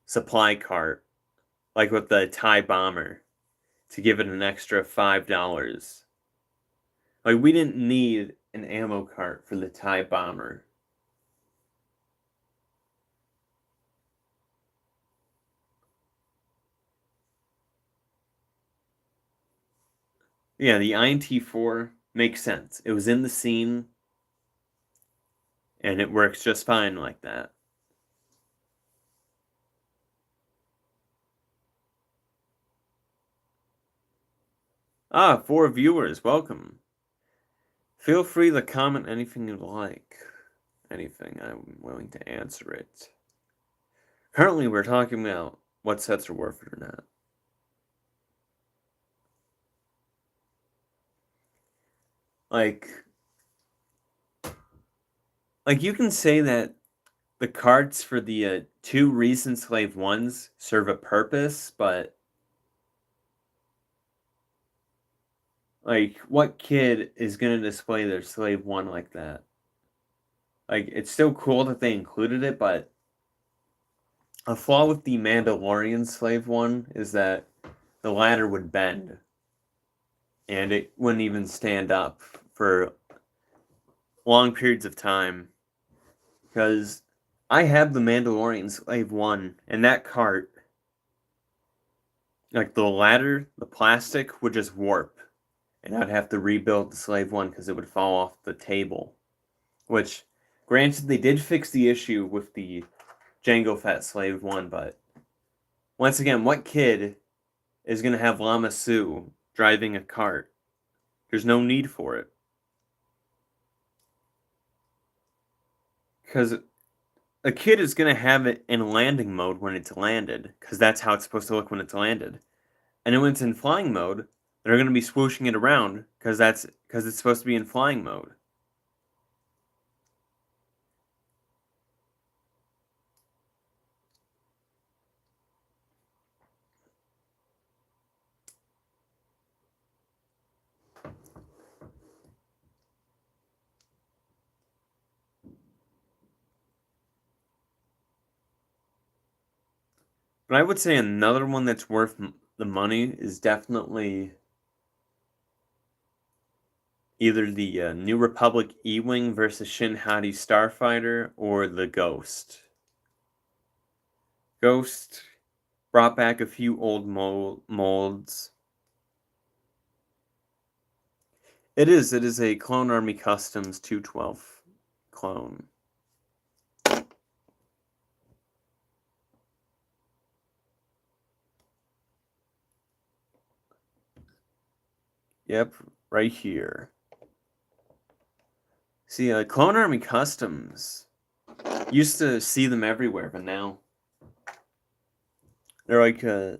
supply cart, like with the TIE Bomber, to give it an extra $5. Like, we didn't need an ammo cart for the TIE Bomber. Yeah, the INT4 makes sense. It was in the scene, and it works just fine like that. Ah, 4 viewers, welcome. Feel free to comment anything you'd like. Anything, I'm willing to answer it. Currently, we're talking about what sets are worth it or not. Like you can say that the cards for the 2 recent Slave 1s serve a purpose, but like, what kid is going to display their Slave 1 like that? Like, it's still cool that they included it, but a flaw with the Mandalorian Slave 1 is that the ladder would bend, and it wouldn't even stand up for long periods of time. Because I have the Mandalorian Slave 1, and that cart, like the ladder, the plastic would just warp. And I'd have to rebuild the Slave 1 because it would fall off the table. Which, granted, they did fix the issue with the Jango Fett Slave 1, but once again, what kid is going to have Lama Su driving a cart? There's no need for it. Because a kid is going to have it in landing mode when it's landed, because that's how it's supposed to look when it's landed. And then when it's in flying mode, they're going to be swooshing it around, because it's supposed to be in flying mode. But I would say another one that's worth the money is definitely either the New Republic E-Wing versus Shin Hati Starfighter or the Ghost. Ghost brought back a few old molds. It is a Clone Army Customs 212 clone. Yep, right here. See, Clone Army Customs, used to see them everywhere, but now they're like a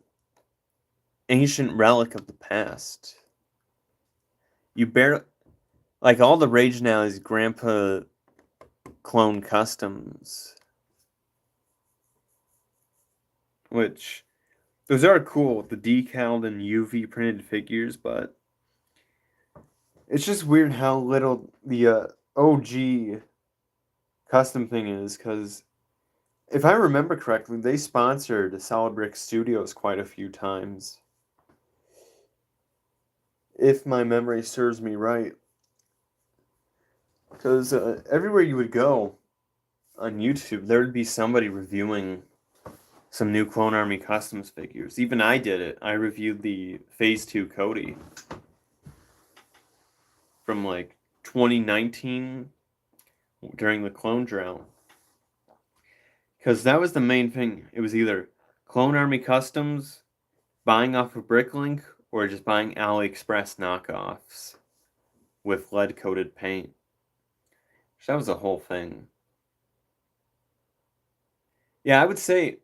ancient relic of the past. You barely, like, all the rage now is Grandpa Clone Customs, which those are cool with the decaled and UV printed figures, but it's just weird how little the OG custom thing is, because if I remember correctly, they sponsored Solid Brick Studios quite a few times. If my memory serves me right. Because everywhere you would go on YouTube, there would be somebody reviewing some new Clone Army Customs figures. Even I did it. I reviewed the Phase 2 Cody from like 2019 during the Clone Drought. Because that was the main thing. It was either Clone Army Customs, buying off of Bricklink, or just buying AliExpress knockoffs with lead-coated paint. So that was a whole thing. Yeah, I would say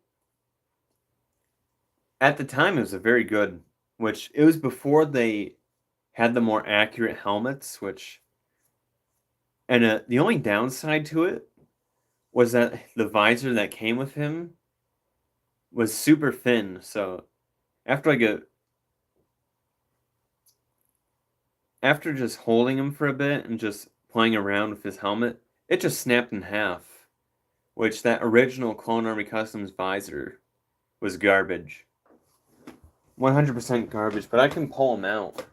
at the time it was a very good, which it was before they had the more accurate helmets, which, and the only downside to it was that the visor that came with him was super thin. So after after just holding him for a bit and just playing around with his helmet, it just snapped in half. Which that original Clone Army Customs visor was garbage. 100% garbage, but I can pull him out.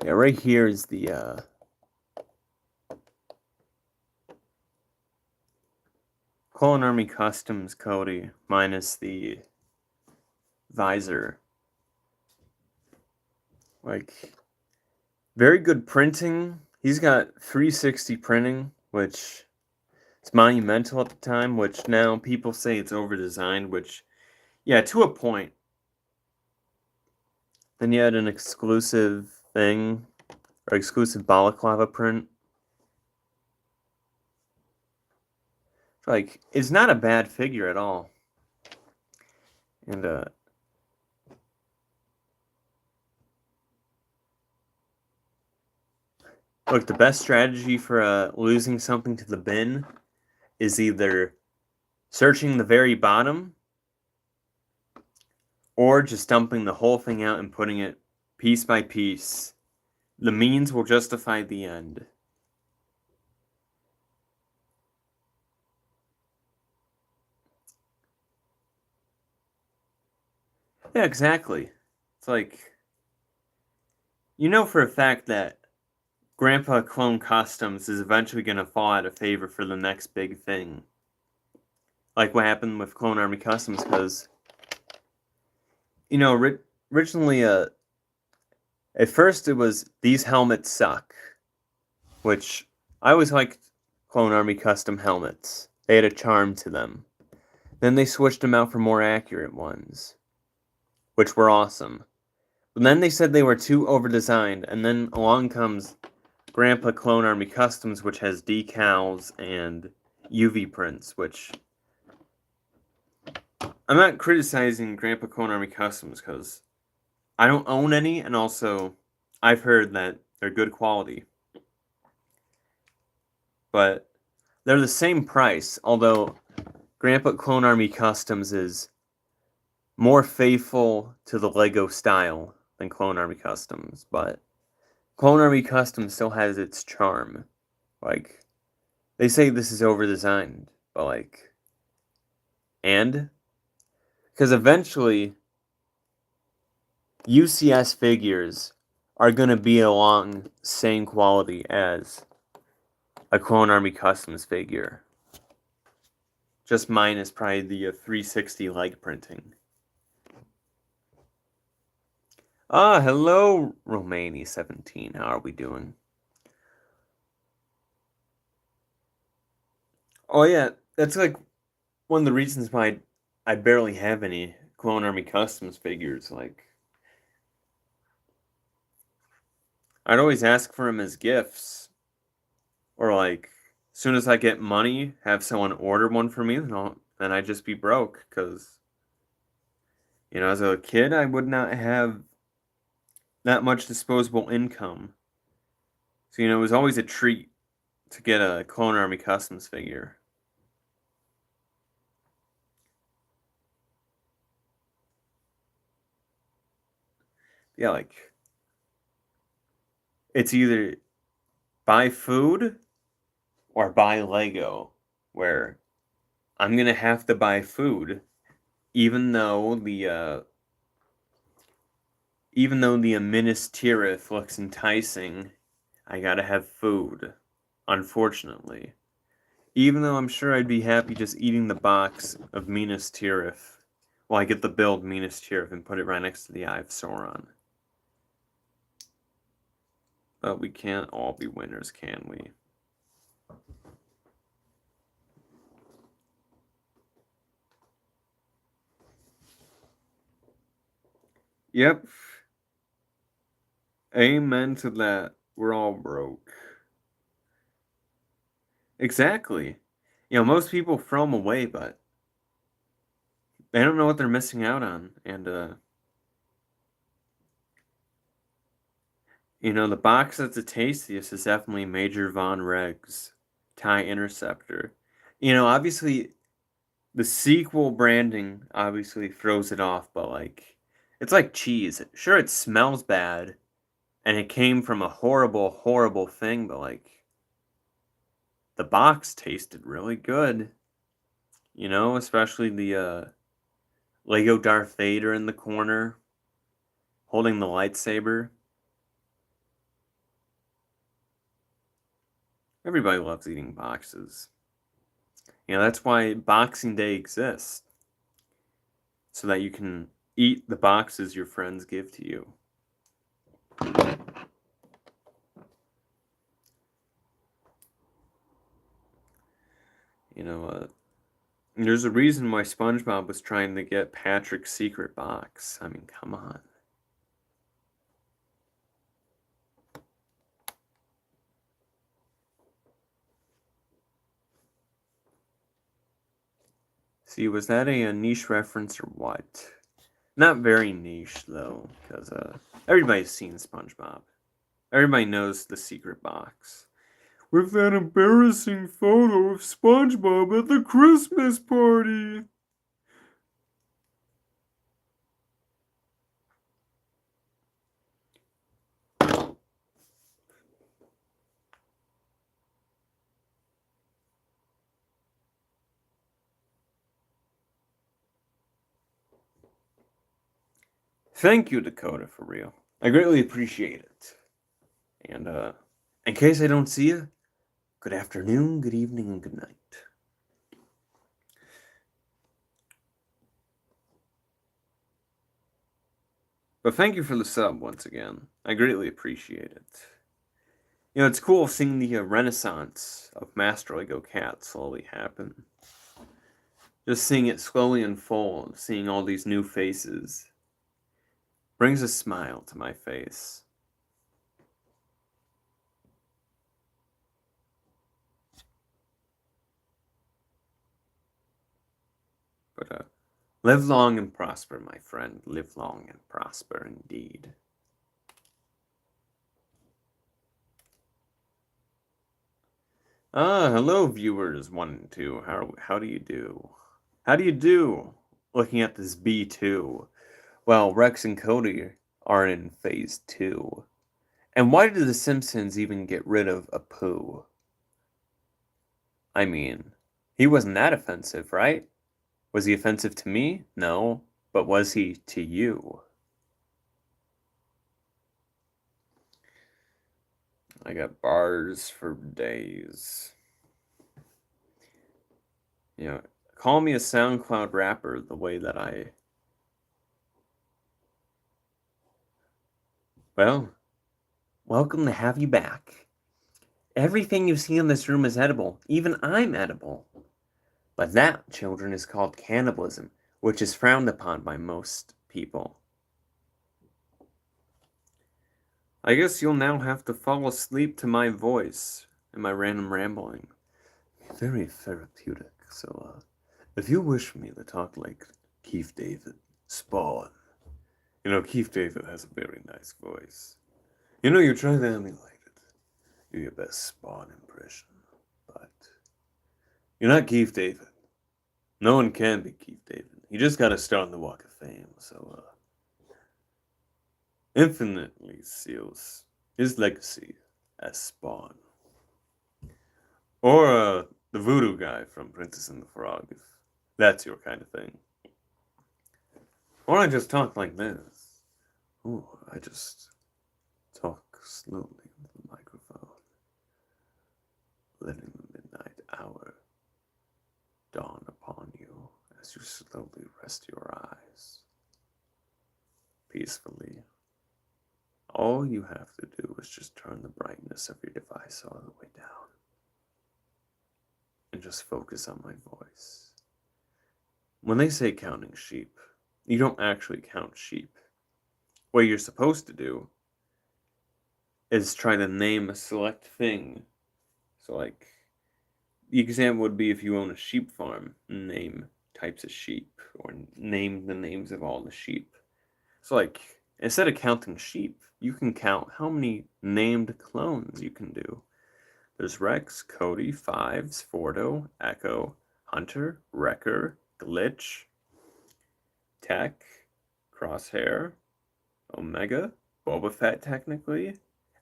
Yeah, right here is the Clone Army Customs Cody minus the visor. Like, very good printing. He's got 360 printing, which is monumental at the time, which now people say it's over-designed, which, yeah, to a point. Then you had an exclusive thing, or exclusive balaclava print. Like, it's not a bad figure at all. And, look, the best strategy for losing something to the bin is either searching the very bottom or just dumping the whole thing out and putting it piece by piece. The means will justify the end. Yeah, exactly. It's like, you know for a fact that Grandpa Clone Customs is eventually going to fall out of favor for the next big thing. Like what happened with Clone Army Customs, because, originally, at first it was, these helmets suck, which I always liked Clone Army Custom helmets. They had a charm to them. Then they switched them out for more accurate ones, which were awesome. But then they said they were too over-designed, and then along comes Grandpa Clone Army Customs, which has decals and UV prints, which... I'm not criticizing Grandpa Clone Army Customs, because I don't own any, and also I've heard that they're good quality. But they're the same price, although Grandpa Clone Army Customs is more faithful to the LEGO style than Clone Army Customs, but Clone Army Customs still has its charm. Like, they say this is over-designed, but like... And? Because eventually, UCS figures are going to be along same quality as a Clone Army Customs figure. Just minus probably the 360 leg printing. Hello, Romani17. How are we doing? Oh, yeah. That's like one of the reasons why I barely have any Clone Army Customs figures. Like, I'd always ask for them as gifts. Or, like, as soon as I get money, have someone order one for me, then I'd just be broke. Because, as a kid, I would not have that much disposable income. So, it was always a treat to get a Clone Army Customs figure. Yeah, like, it's either buy food or buy Lego, where I'm gonna have to buy food, even though the Minas Tirith looks enticing. I gotta have food, unfortunately. Even though I'm sure I'd be happy just eating the box of Minas Tirith. Well, I get the build Minas Tirith and put it right next to the Eye of Sauron. But we can't all be winners, can we? Yep. Amen to that. We're all broke. Exactly. Most people throw them away, but they don't know what they're missing out on. And, the box that's the tastiest is definitely Major Von Reg's TIE Interceptor. Obviously, the sequel branding obviously throws it off, but, like, it's like cheese. Sure, it smells bad, and it came from a horrible, horrible thing, but, like, the box tasted really good. Especially the, Lego Darth Vader in the corner, holding the lightsaber. Everybody loves eating boxes. That's why Boxing Day exists. So that you can eat the boxes your friends give to you. There's a reason why SpongeBob was trying to get Patrick's secret box. I mean, come on. See, was that a niche reference or what? Not very niche, though, because everybody's seen SpongeBob. Everybody knows the secret box. With that embarrassing photo of SpongeBob at the Christmas party. Thank you, Dakota, for real. I greatly appreciate it. And In case I don't see you, good afternoon, good evening, and good night. But thank you for the sub once again. I greatly appreciate it. You know, it's cool seeing the renaissance of Master Lego Cat slowly happen. Just seeing it slowly unfold, seeing all these new faces, brings a smile to my face. But live long and prosper, my friend. Live long and prosper indeed. Hello, viewers 1 and 2. How do you do? How do you do? Looking at this B2. Well, Rex and Cody are in phase 2. And why did the Simpsons even get rid of Apu? I mean, he wasn't that offensive, right? Was he offensive to me? No. But was he to you? I got bars for days. You know, call me a SoundCloud rapper the way that I... Well, welcome to have you back. Everything you see in this room is edible. Even I'm edible. But that, children, is called cannibalism, which is frowned upon by most people. I guess you'll now have to fall asleep to my voice and my random rambling. Very therapeutic, so, if you wish me to talk like Keith David, Spawn. You know, Keith David has a very nice voice. You know, you try to emulate it. Do your best Spawn impression. But you're not Keith David. No one can be Keith David. You just gotta start on the Walk of Fame, so, infinitely seals his legacy as Spawn. Or, the voodoo guy from Princess and the Frog, if that's your kind of thing. Or I just talk like this. Ooh, I just talk slowly into the microphone, letting the midnight hour dawn upon you as you slowly rest your eyes peacefully. All you have to do is just turn the brightness of your device all the way down and just focus on my voice. When they say counting sheep, you don't actually count sheep. What you're supposed to do is try to name a select thing. So, like, the example would be if you own a sheep farm, name types of sheep, or name the names of all the sheep. So, like, instead of counting sheep, you can count how many named clones you can do. There's Rex, Cody, Fives, Fordo, Echo, Hunter, Wrecker, Glitch, Tech, Crosshair, Omega, Boba Fett technically,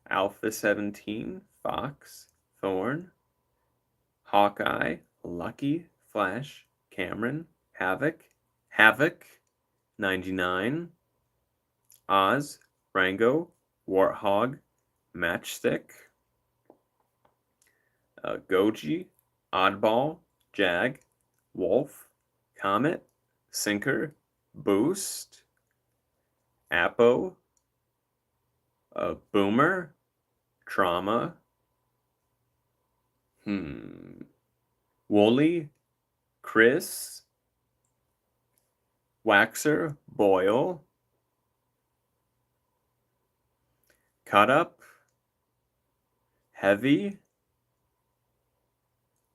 Alpha 17, Fox, Thorn, Hawkeye, Lucky, Flash, Cameron, Havoc, 99, Oz, Rango, Warthog, Matchstick, Goji, Oddball, Jag, Wolf, Comet, Sinker, Boost, Apo, Boomer, Trauma, Wooly, Chris, Waxer, Boyle, Cut Up, Heavy,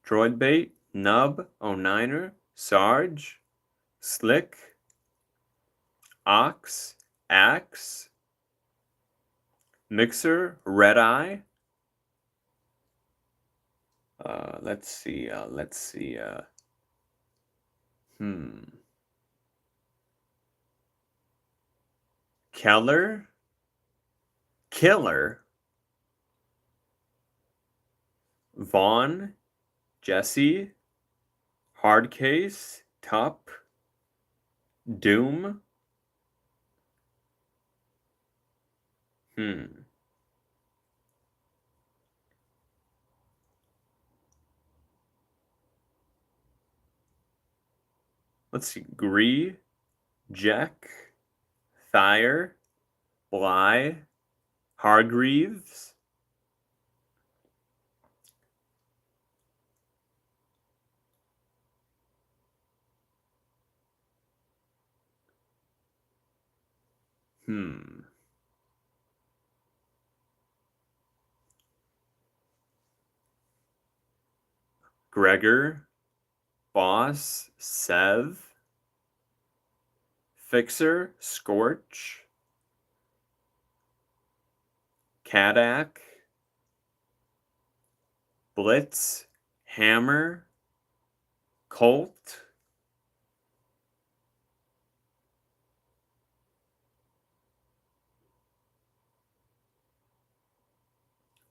Droidbait, Nub, O'Niner, Sarge, Slick, Ox, Axe, Mixer, Red Eye. Let's see. Keller, Killer, Vaughn, Jesse, Hardcase, Tup, Doom. Let's see. Gree, Jack, Thyre, Bly, Hargreaves. Gregor, Boss, Sev, Fixer, Scorch, Kadak, Blitz, Hammer, Colt,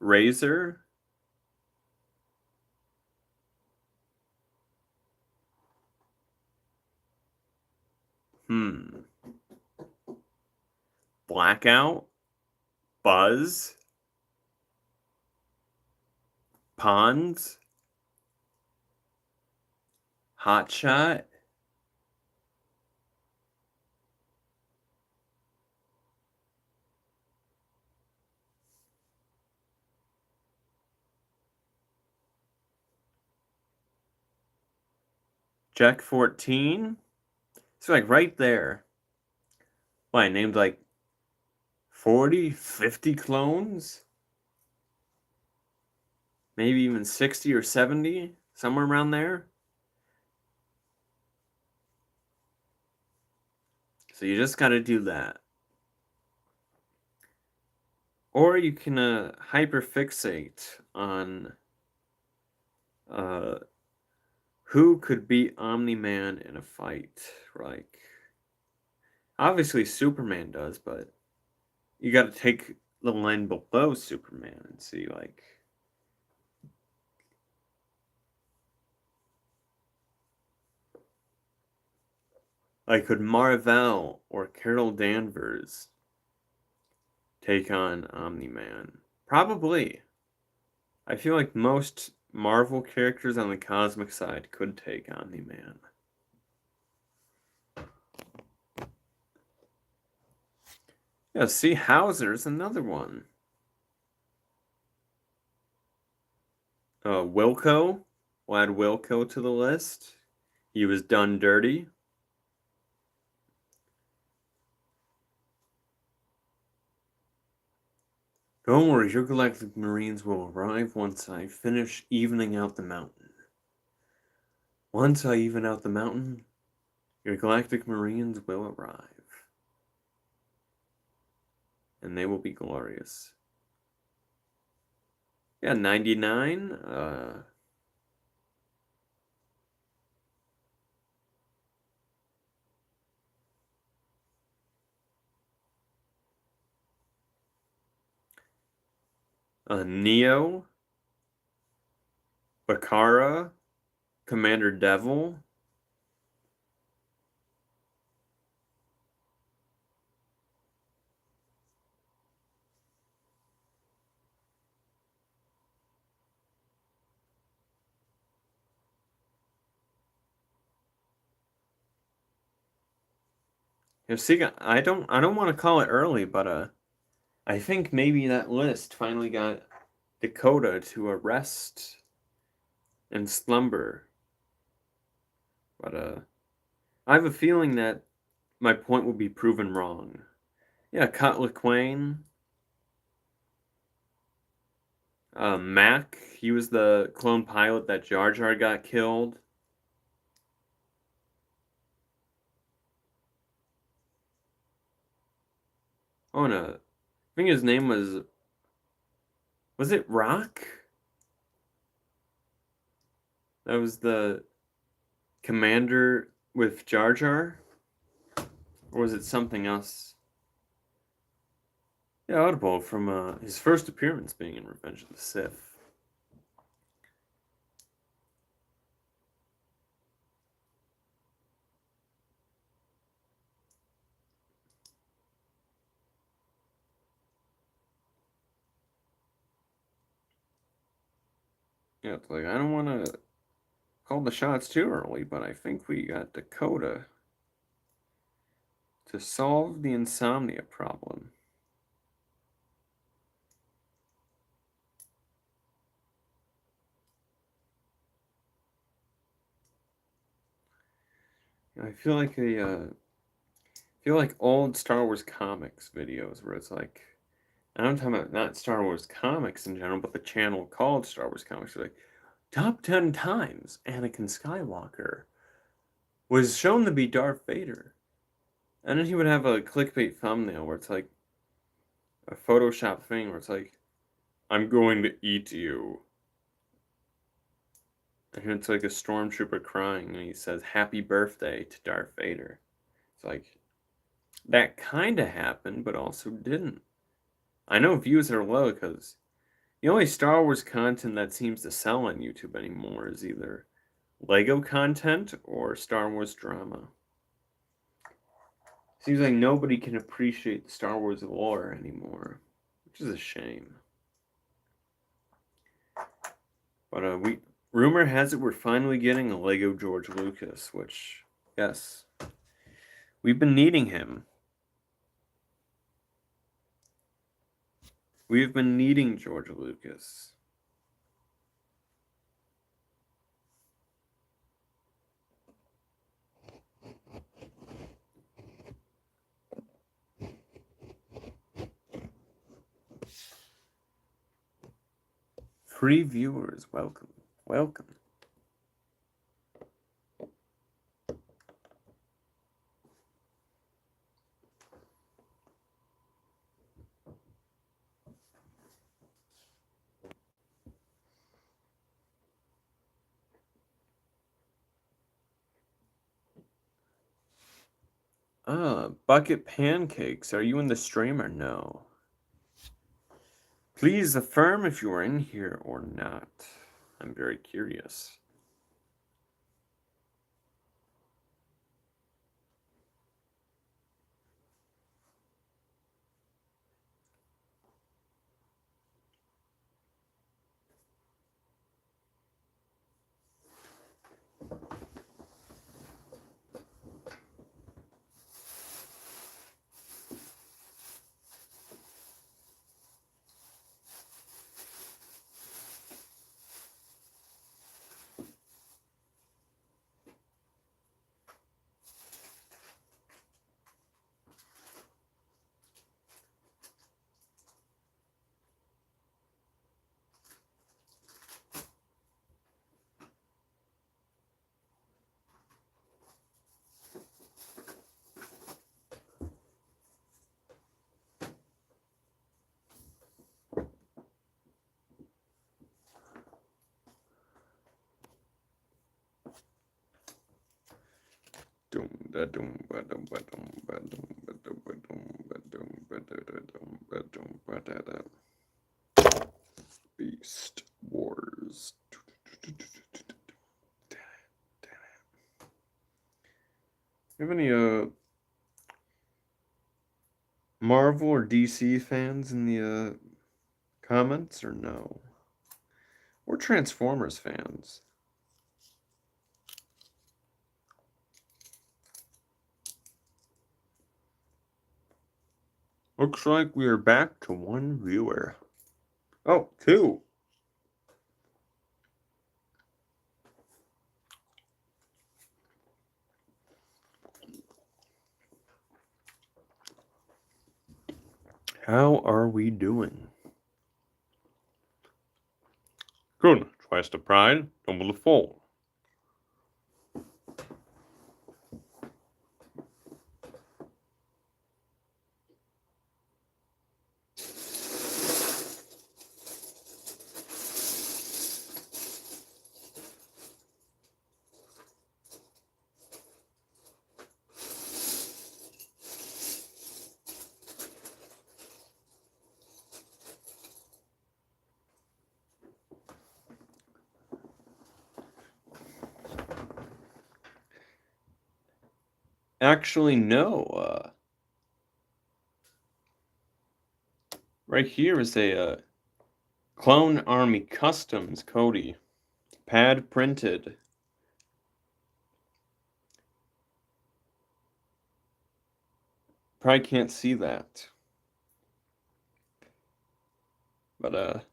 Razor, Blackout, Buzz, Ponds, Hotshot, Jack 14. It's like right there. Why, I named like 40, 50 clones? Maybe even 60 or 70? Somewhere around there? So you just gotta do that. Or you can hyperfixate on who could beat Omni-Man in a fight. Like, obviously Superman does, but you gotta take the line below Superman and see, like could Marvel or Carol Danvers take on Omni-Man? Probably. I feel like most Marvel characters on the cosmic side could take Omni-Man. Yeah, see, Hauser's another one. Wilco. We'll add Wilco to the list. He was done dirty. Don't worry, your Galactic Marines will arrive once I finish evening out the mountain. Once I even out the mountain, your Galactic Marines will arrive. And they will be glorious. Yeah, 99. Neo. Bakara. Commander Devil. You see, I don't want to call it early, but I think maybe that list finally got Dakota to a rest and slumber. But I have a feeling that my point will be proven wrong. Yeah, Cut LaQuain. Mac, he was the clone pilot that Jar Jar got killed. Oh no, I think his name was it Rock? That was the commander with Jar Jar? Or was it something else? Yeah, Audible from his first appearance being in Revenge of the Sith. Yeah, it's like I don't want to called the shots too early, but I think we got Dakota to solve the insomnia problem. I feel like old Star Wars comics videos where it's like, and I'm talking about not Star Wars comics in general, but the channel called Star Wars Comics. Like, top 10 times Anakin Skywalker was shown to be Darth Vader. And then he would have a clickbait thumbnail where it's like a Photoshop thing where it's like, I'm going to eat you. And it's like a stormtrooper crying and he says, Happy birthday to Darth Vader. It's like, that kind of happened, but also didn't. I know views are low because the only Star Wars content that seems to sell on YouTube anymore is either Lego content or Star Wars drama. Seems like nobody can appreciate the Star Wars lore anymore, which is a shame. But rumor has it we're finally getting a Lego George Lucas, which, yes, we've been needing him. We've been needing George Lucas. Free viewers, welcome. Welcome. Bucket Pancakes, are you in the stream or no? Please affirm if you are in here or not. I'm very curious. Beast Wars. You have any Marvel or DC fans in the comments or no? Or Transformers fans? Looks like we are back to one viewer. Oh, two. How are we doing? Good. Twice the pride, double the fall. Actually, no. Right here is a Clone Army Customs Cody. Pad printed probably can't see that. But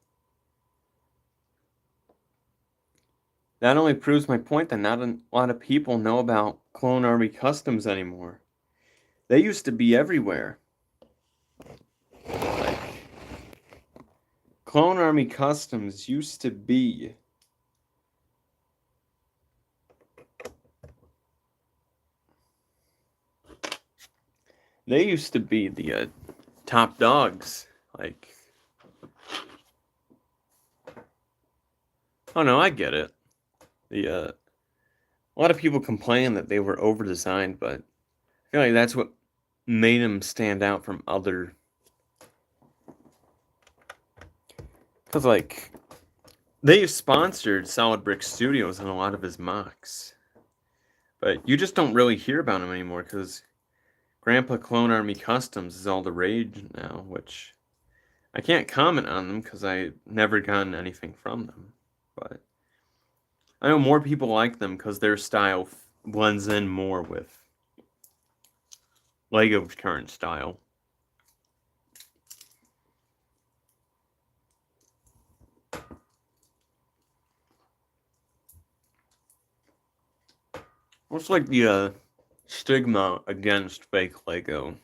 that only proves my point that not a lot of people know about Clone Army Customs anymore. They used to be everywhere. Like, Clone Army Customs used to be the top dogs. Like, oh no, I get it. A lot of people complain that they were over designed, but I feel like that's what made them stand out from other. Because, like, they sponsored Solid Brick Studios on a lot of his mocks. But you just don't really hear about him anymore because Grandpa Clone Army Customs is all the rage now, which I can't comment on them because I never gotten anything from them. But I know more people like them because their style blends in more with Lego's current style. It's like the stigma against fake Lego.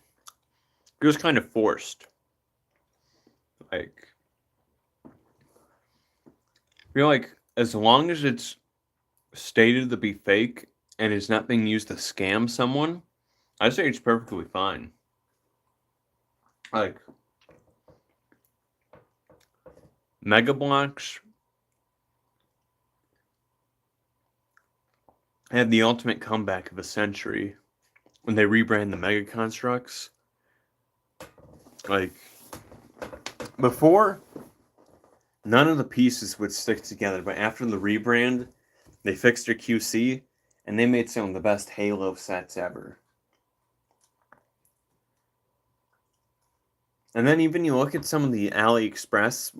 It was kind of forced. Like, I feel like as long as it's stated to be fake and is not being used to scam someone, I say it's perfectly fine. Like, Mega Bloks had the ultimate comeback of a century when they rebrand the Mega Constructs. Like, before, none of the pieces would stick together, but after the rebrand, they fixed their QC, and they made some of the best Halo sets ever. And then even you look at some of the AliExpress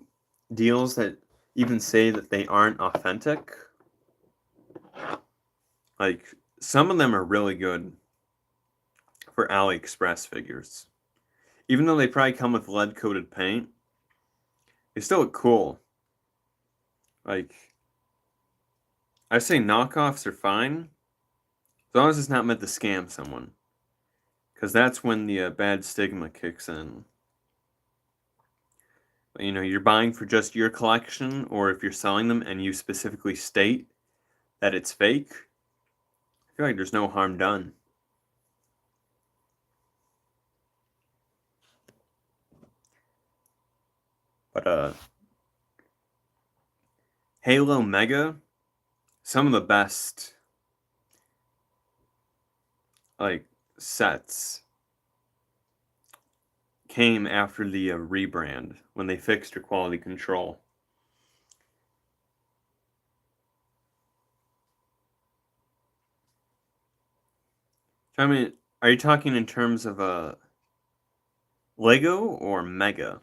deals that even say that they aren't authentic. Like, some of them are really good for AliExpress figures. Even though they probably come with lead-coated paint, they still look cool. Like, I say knockoffs are fine, as long as it's not meant to scam someone. Because that's when the bad stigma kicks in. You know, you're buying for just your collection, or if you're selling them and you specifically state that it's fake, I feel like there's no harm done. But Halo Mega, some of the best like sets came after the rebrand when they fixed their quality control. I mean, are you talking in terms of Lego or Mega?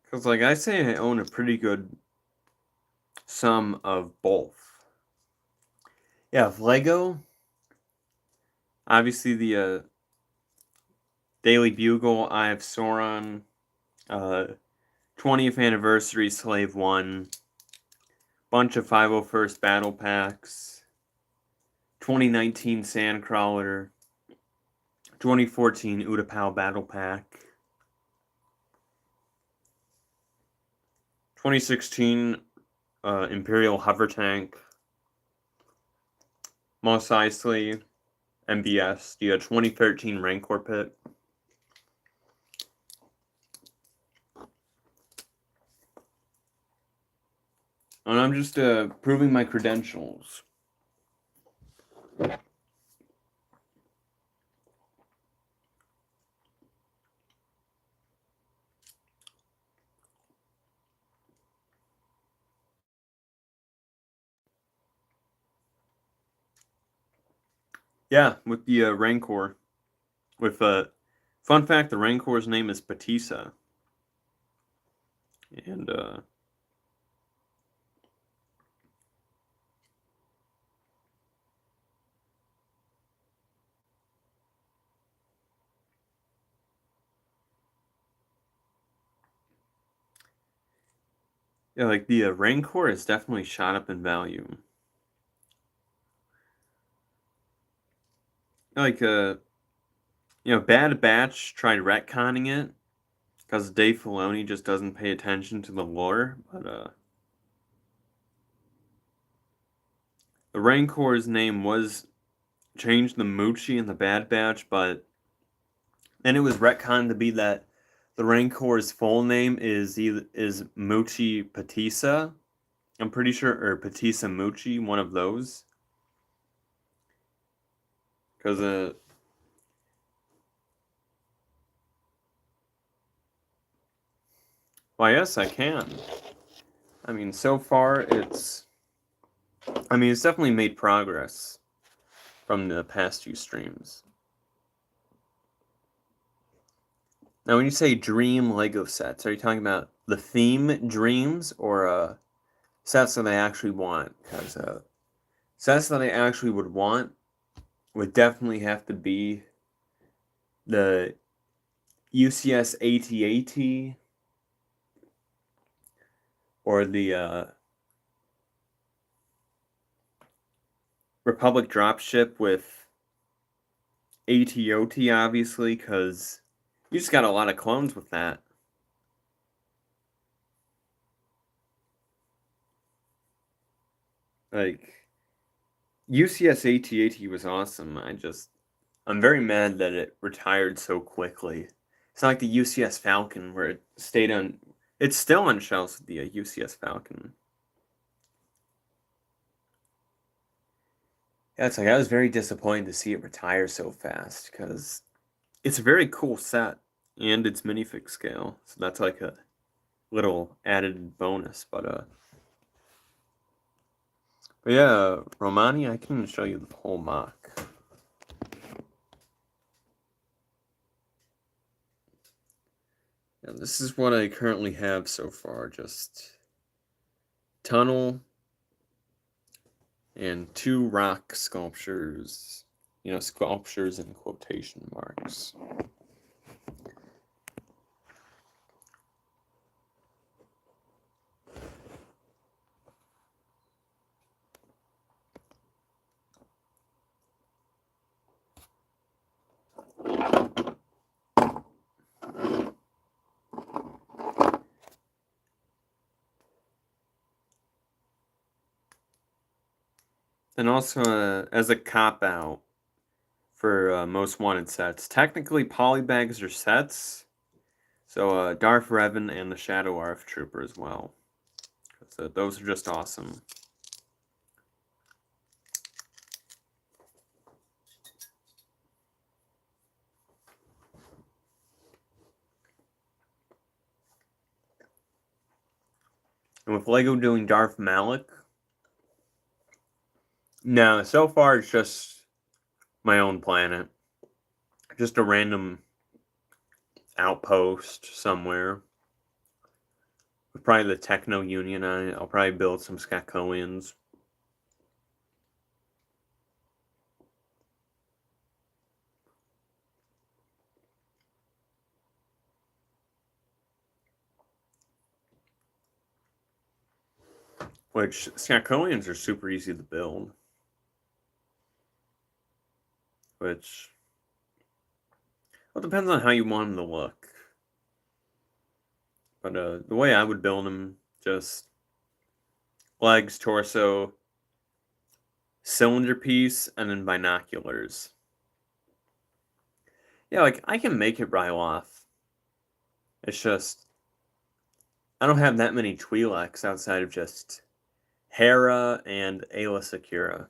Because, like, I say I own a pretty good sum of both. Yeah, of Lego, obviously the Daily Bugle, Eye of Sauron, 20th Anniversary Slave 1, bunch of 501st Battle Packs, 2019 Sandcrawler, 2014 Utapau Battle Pack, 2016 Imperial Hover Tank, Mos Eisley, MBS, the 2013 Rancor Pit. And I'm just proving my credentials. Yeah, with the Rancor. With fun fact, the Rancor's name is Patissa. And yeah, like the Rancor has definitely shot up in value. Like Bad Batch tried retconning it because Dave Filoni just doesn't pay attention to the lore, but the Rancor's name was changed to Muchi in the Bad Batch, but then it was retconned to be that the Rancor's full name is Muchi Patissa. I'm pretty sure, or Patissa Muchi, one of those. Because well, yes, I can. I mean, so far it's definitely made progress from the past few streams. Now, when you say dream Lego sets, are you talking about the theme dreams or sets that I actually want? Because sets that I actually would want would definitely have to be the UCS AT-AT or the Republic dropship with AT-OT, obviously, because you just got a lot of clones with that. Like, UCS AT-AT was awesome. I'm very mad that it retired so quickly. It's not like the UCS Falcon where it stayed on. It's still on shelves with the UCS Falcon. Yeah, it's like I was very disappointed to see it retire so fast because it's a very cool set and it's minifig scale, so that's like a little added bonus. But yeah, Romani, I can show you the whole mock. Yeah, this is what I currently have so far, just tunnel and 2 rock sculptures. Sculptures in quotation marks. And also, as a cop-out for most wanted sets, technically polybags are sets, so Darth Revan and the Shadow ARF Trooper as well. So those are just awesome. And with LEGO doing Darth Malik, no, so far it's just my own planet. Just a random outpost somewhere. With probably the Techno Union on it. I'll probably build some Skakoans. Which, Skakoans are super easy to build. Which, well, it depends on how you want them to look. But the way I would build them, just legs, torso, cylinder piece, and then binoculars. Yeah, like, I can make it Ryloth. It's just, I don't have that many Twi'leks outside of just Hera and Aayla Secura.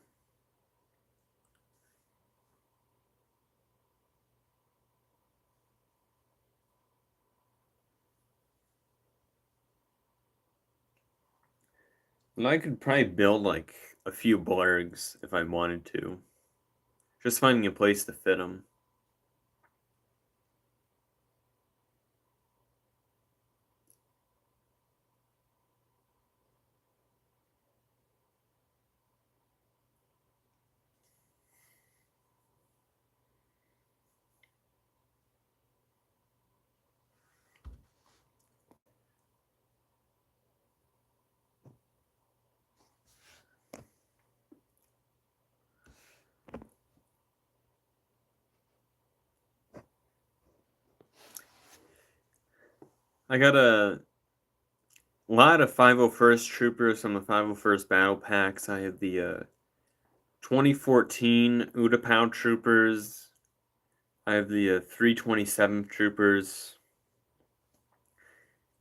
And I could probably build like a few blurgs if I wanted to. Just finding a place to fit them. I got a lot of 501st Troopers from the 501st Battle Packs. I have the 2014 Utapau Troopers. I have the 327th Troopers.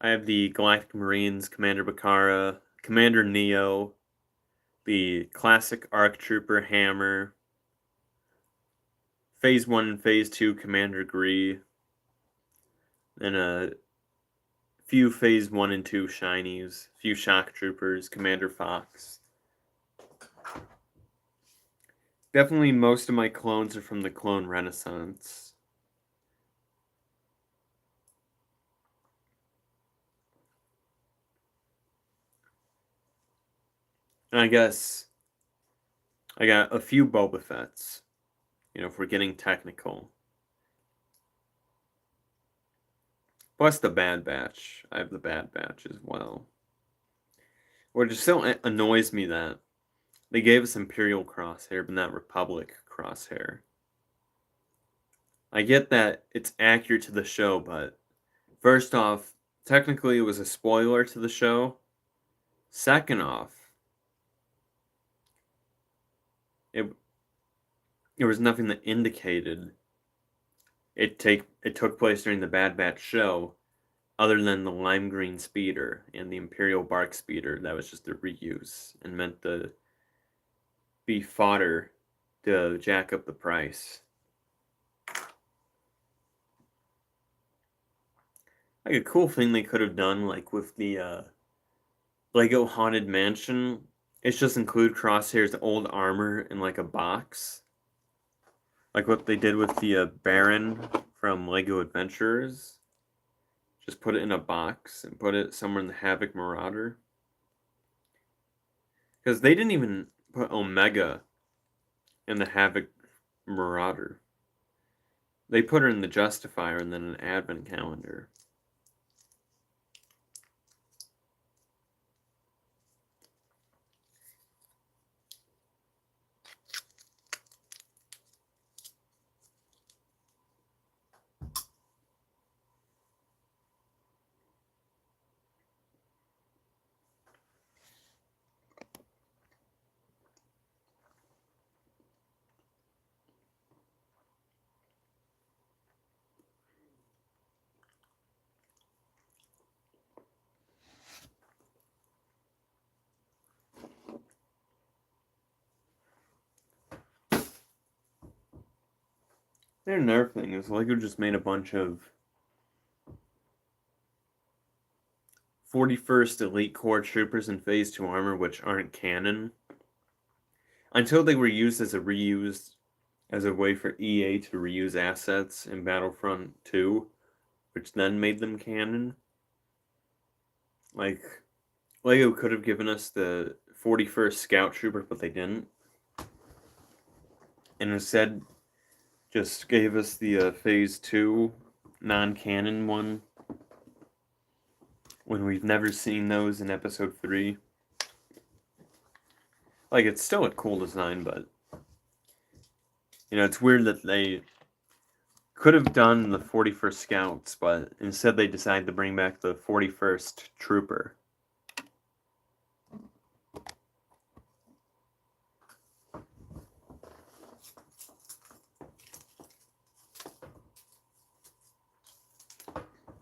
I have the Galactic Marines, Commander Bakara, Commander Neo, the classic ARC Trooper Hammer, Phase 1 and Phase 2 Commander Gree, and a few Phase 1 and 2 Shinies, a few Shock Troopers, Commander Fox. Definitely most of my clones are from the Clone Renaissance. And I guess I got a few Boba Fett's, if we're getting technical. Plus the Bad Batch. I have the Bad Batch as well. Which still annoys me that they gave us Imperial Crosshair, but not Republic Crosshair. I get that it's accurate to the show, but first off, technically it was a spoiler to the show. Second off, there was nothing that indicated it took place during the Bad Batch show, other than the lime green speeder and the Imperial Bark speeder. That was just a reuse and meant to be fodder to jack up the price. Like a cool thing they could have done, like with the Lego Haunted Mansion, it's just include Crosshair's old armor in like a box. Like what they did with the Baron from Lego Adventurers. Just put it in a box and put it somewhere in the Havoc Marauder. Because they didn't even put Omega in the Havoc Marauder. They put her in the Justifier and then an Advent Calendar. And another thing is Lego just made a bunch of 41st Elite Corps Troopers in Phase 2 armor which aren't canon. Until they were used as a way for EA to reuse assets in Battlefront 2, which then made them canon. Like, Lego could have given us the 41st Scout Trooper, but they didn't. And instead, just gave us the Phase 2 non-canon one, when we've never seen those in Episode 3. Like, it's still a cool design, but it's weird that they could have done the 41st Scouts, but instead they decided to bring back the 41st Trooper.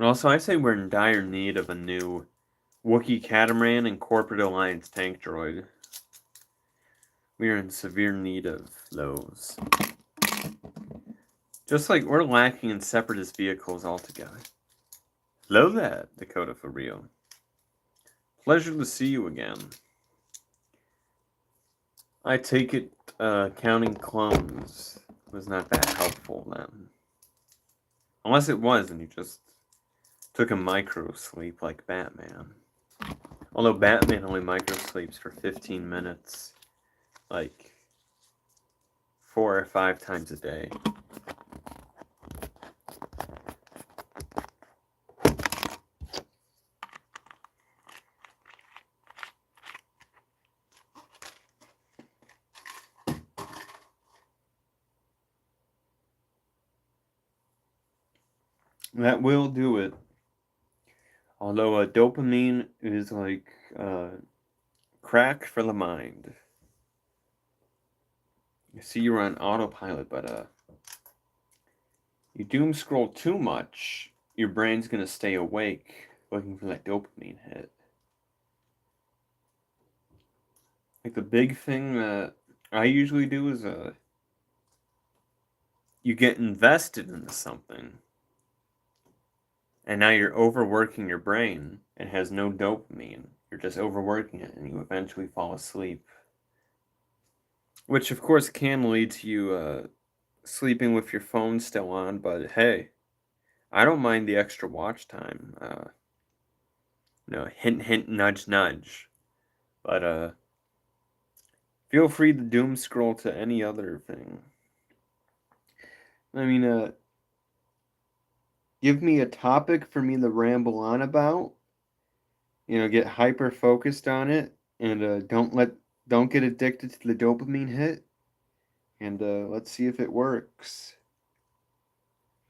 And also, I say we're in dire need of a new Wookiee Catamaran and Corporate Alliance tank droid. We are in severe need of those. Just like we're lacking in Separatist vehicles altogether. Hello there, Dakota for real. Pleasure to see you again. I take it counting clones was not that helpful then. Unless it was and you just took a micro sleep like Batman. Although Batman only micro sleeps for 15 minutes, like 4 or 5 times a day. That will do it. Although dopamine is like crack for the mind. You see you're on autopilot, but you doom scroll too much, your brain's gonna stay awake looking for that dopamine hit. Like the big thing that I usually do is you get invested into something, and now you're overworking your brain. It has no dopamine. You're just overworking it, and you eventually fall asleep. Which, of course, can lead to you sleeping with your phone still on, but hey, I don't mind the extra watch time. Hint, hint, nudge, nudge. But feel free to doom scroll to any other thing. I mean, give me a topic for me to ramble on about. Get hyper focused on it, and don't get addicted to the dopamine hit, and let's see if it works.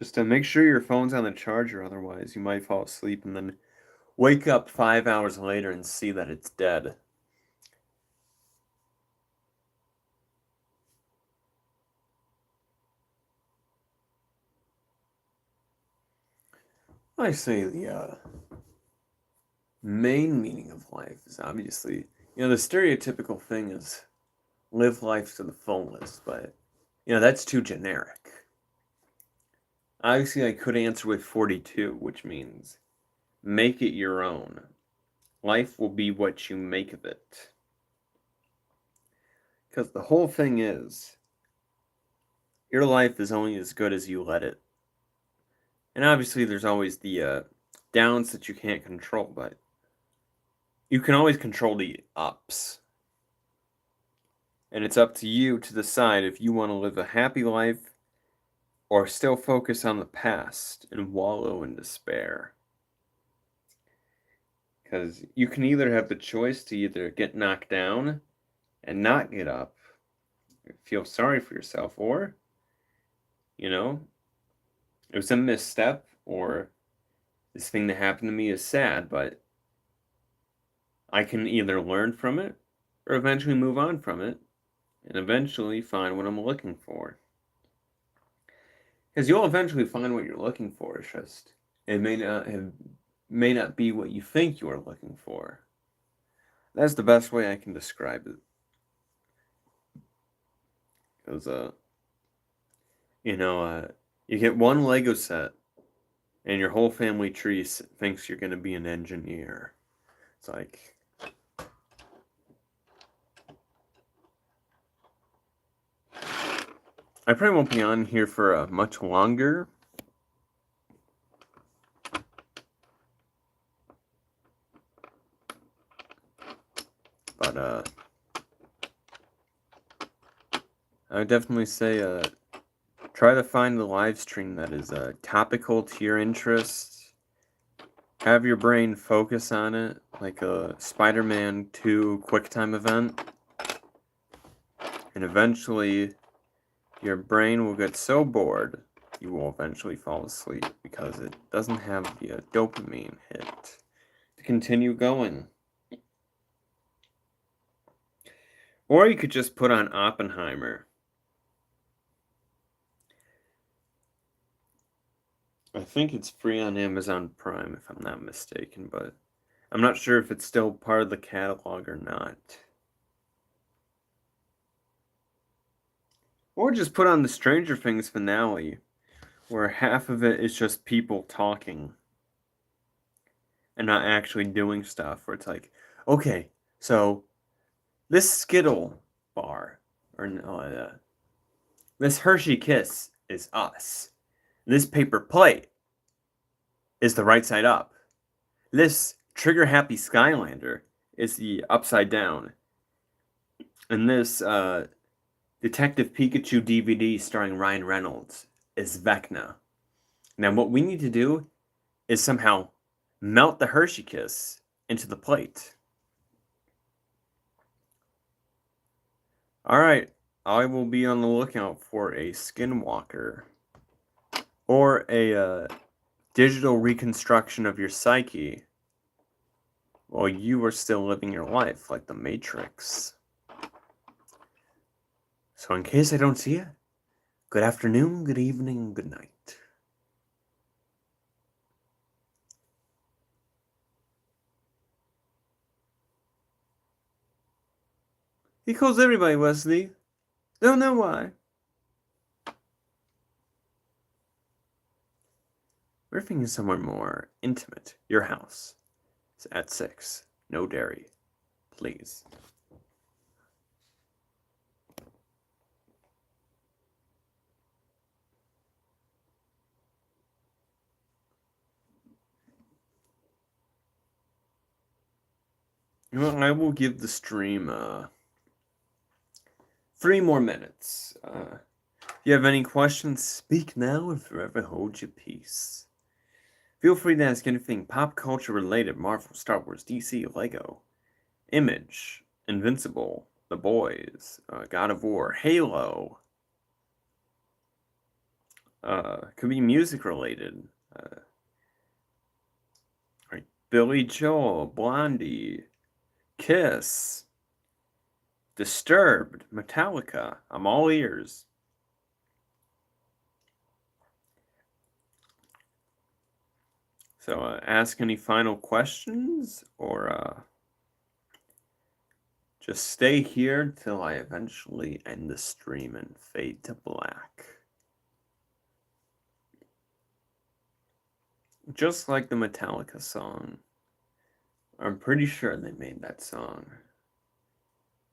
Just make sure your phone's on the charger, otherwise you might fall asleep and then wake up 5 hours later and see that it's dead. I say the main meaning of life is obviously, the stereotypical thing is live life to the fullest, but, that's too generic. Obviously, I could answer with 42, which means make it your own. Life will be what you make of it. Because the whole thing is, your life is only as good as you let it. And obviously, there's always the downs that you can't control, but you can always control the ups. And it's up to you to decide if you want to live a happy life or still focus on the past and wallow in despair. Because you can either have the choice to either get knocked down and not get up, feel sorry for yourself, or, it was a misstep, or this thing that happened to me is sad, but I can either learn from it or eventually move on from it and eventually find what I'm looking for. Because you'll eventually find what you're looking for. It's just it may not be what you think you are looking for. That's the best way I can describe it. Because you get one Lego set, and your whole family tree thinks you're going to be an engineer. It's like, I probably won't be on here for much longer. But I would definitely say try to find the live stream that is topical to your interests. Have your brain focus on it, like a Spider-Man 2 QuickTime event. And eventually, your brain will get so bored, you will eventually fall asleep because it doesn't have the dopamine hit to continue going. Or you could just put on Oppenheimer. I think it's free on Amazon Prime, if I'm not mistaken, but I'm not sure if it's still part of the catalog or not. Or just put on the Stranger Things finale, where half of it is just people talking and not actually doing stuff, where it's like, okay, so this Skittle bar, or no, this Hershey Kiss is us. This paper plate is the right side up. This Trigger Happy Skylander is the upside down. And this Detective Pikachu DVD starring Ryan Reynolds is Vecna. Now, what we need to do is somehow melt the Hershey Kiss into the plate. Alright, I will be on the lookout for a Skinwalker or a digital reconstruction of your psyche while you were still living your life like the Matrix. So in case I don't see you, good afternoon, good evening, good night. He calls everybody Wesley. Don't know why. We're thinking somewhere more intimate. Your house. It's at 6. No dairy. Please. You know, I will give the stream 3 more minutes. If you have any questions, speak now and forever hold your peace. Feel free to ask anything pop culture related: Marvel, Star Wars, DC, Lego, Image, Invincible, The Boys, God of War, Halo. Could be music related. Right, Billy Joel, Blondie, Kiss, Disturbed, Metallica. I'm all ears. So ask any final questions, or just stay here till I eventually end the stream and fade to black. Just like the Metallica song. I'm pretty sure they made that song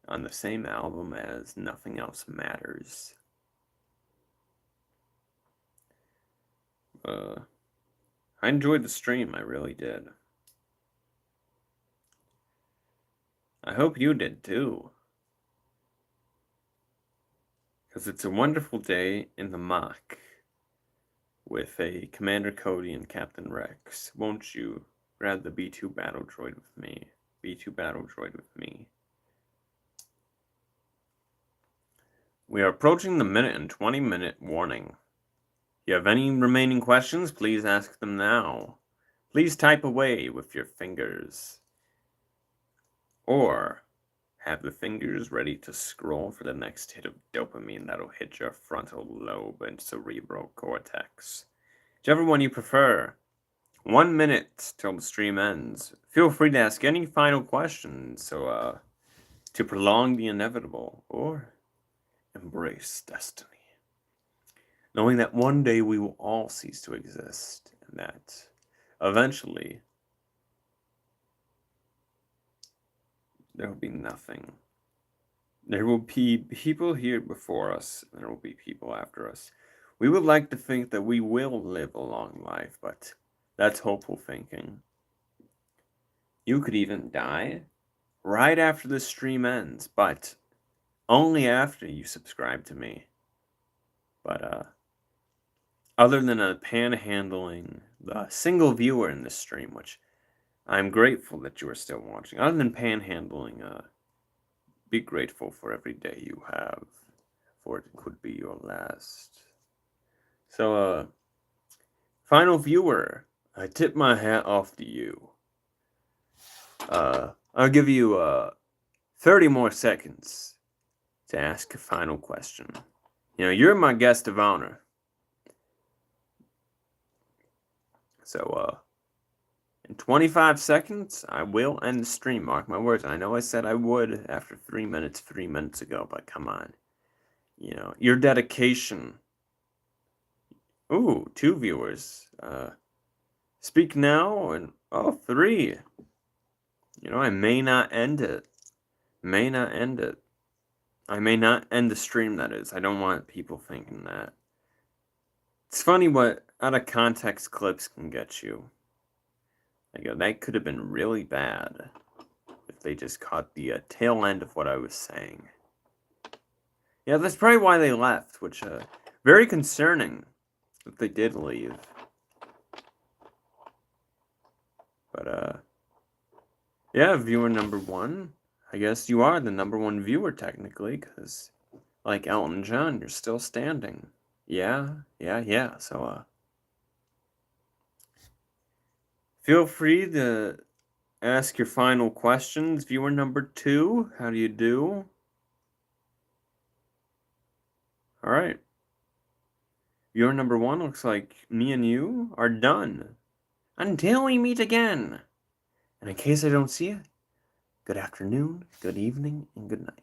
on the same album as Nothing Else Matters. I enjoyed the stream, I really did. I hope you did too. Because it's a wonderful day in the Mach with a Commander Cody and Captain Rex. Won't you grab the B2 battle droid with me? B2 battle droid with me. We are approaching the minute and 20-minute warning. If you have any remaining questions, please ask them now. Please type away with your fingers. Or have the fingers ready to scroll for the next hit of dopamine that'll hit your frontal lobe and cerebral cortex. Whichever one you prefer. 1 minute till the stream ends. Feel free to ask any final questions, to prolong the inevitable, or embrace destiny. Knowing that one day we will all cease to exist, and that eventually there will be nothing. There will be people here before us, and there will be people after us. We would like to think that we will live a long life, but that's hopeful thinking. You could even die right after the stream ends, but only after you subscribe to me. But other than a panhandling, the single viewer in this stream, which I'm grateful that you are still watching. Other than panhandling, be grateful for every day you have, for it could be your last. So, final viewer, I tip my hat off to you. I'll give you 30 more seconds to ask a final question. You know, you're my guest of honor. So, in 25 seconds, I will end the stream. Mark my words. I know I said I would after 3 minutes ago, but come on. You know, your dedication. Ooh, 2 viewers. Speak now, and 3. You know, I may not end it. I may not end the stream, that is. I don't want people thinking that. It's funny what out of context clips can get you. Like, that could have been really bad if they just caught the tail end of what I was saying. Yeah, that's probably why they left, which, very concerning that they did leave. But, yeah, viewer number 1. I guess you are the number 1 viewer, technically, because, like Elton John, you're still standing. Yeah. So, feel free to ask your final questions. Viewer number 2, how do you do? All right. Viewer number 1, looks like me and you are done. Until we meet again. And in case I don't see you, good afternoon, good evening, and good night.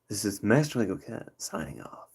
This is Master Lego Cat signing off.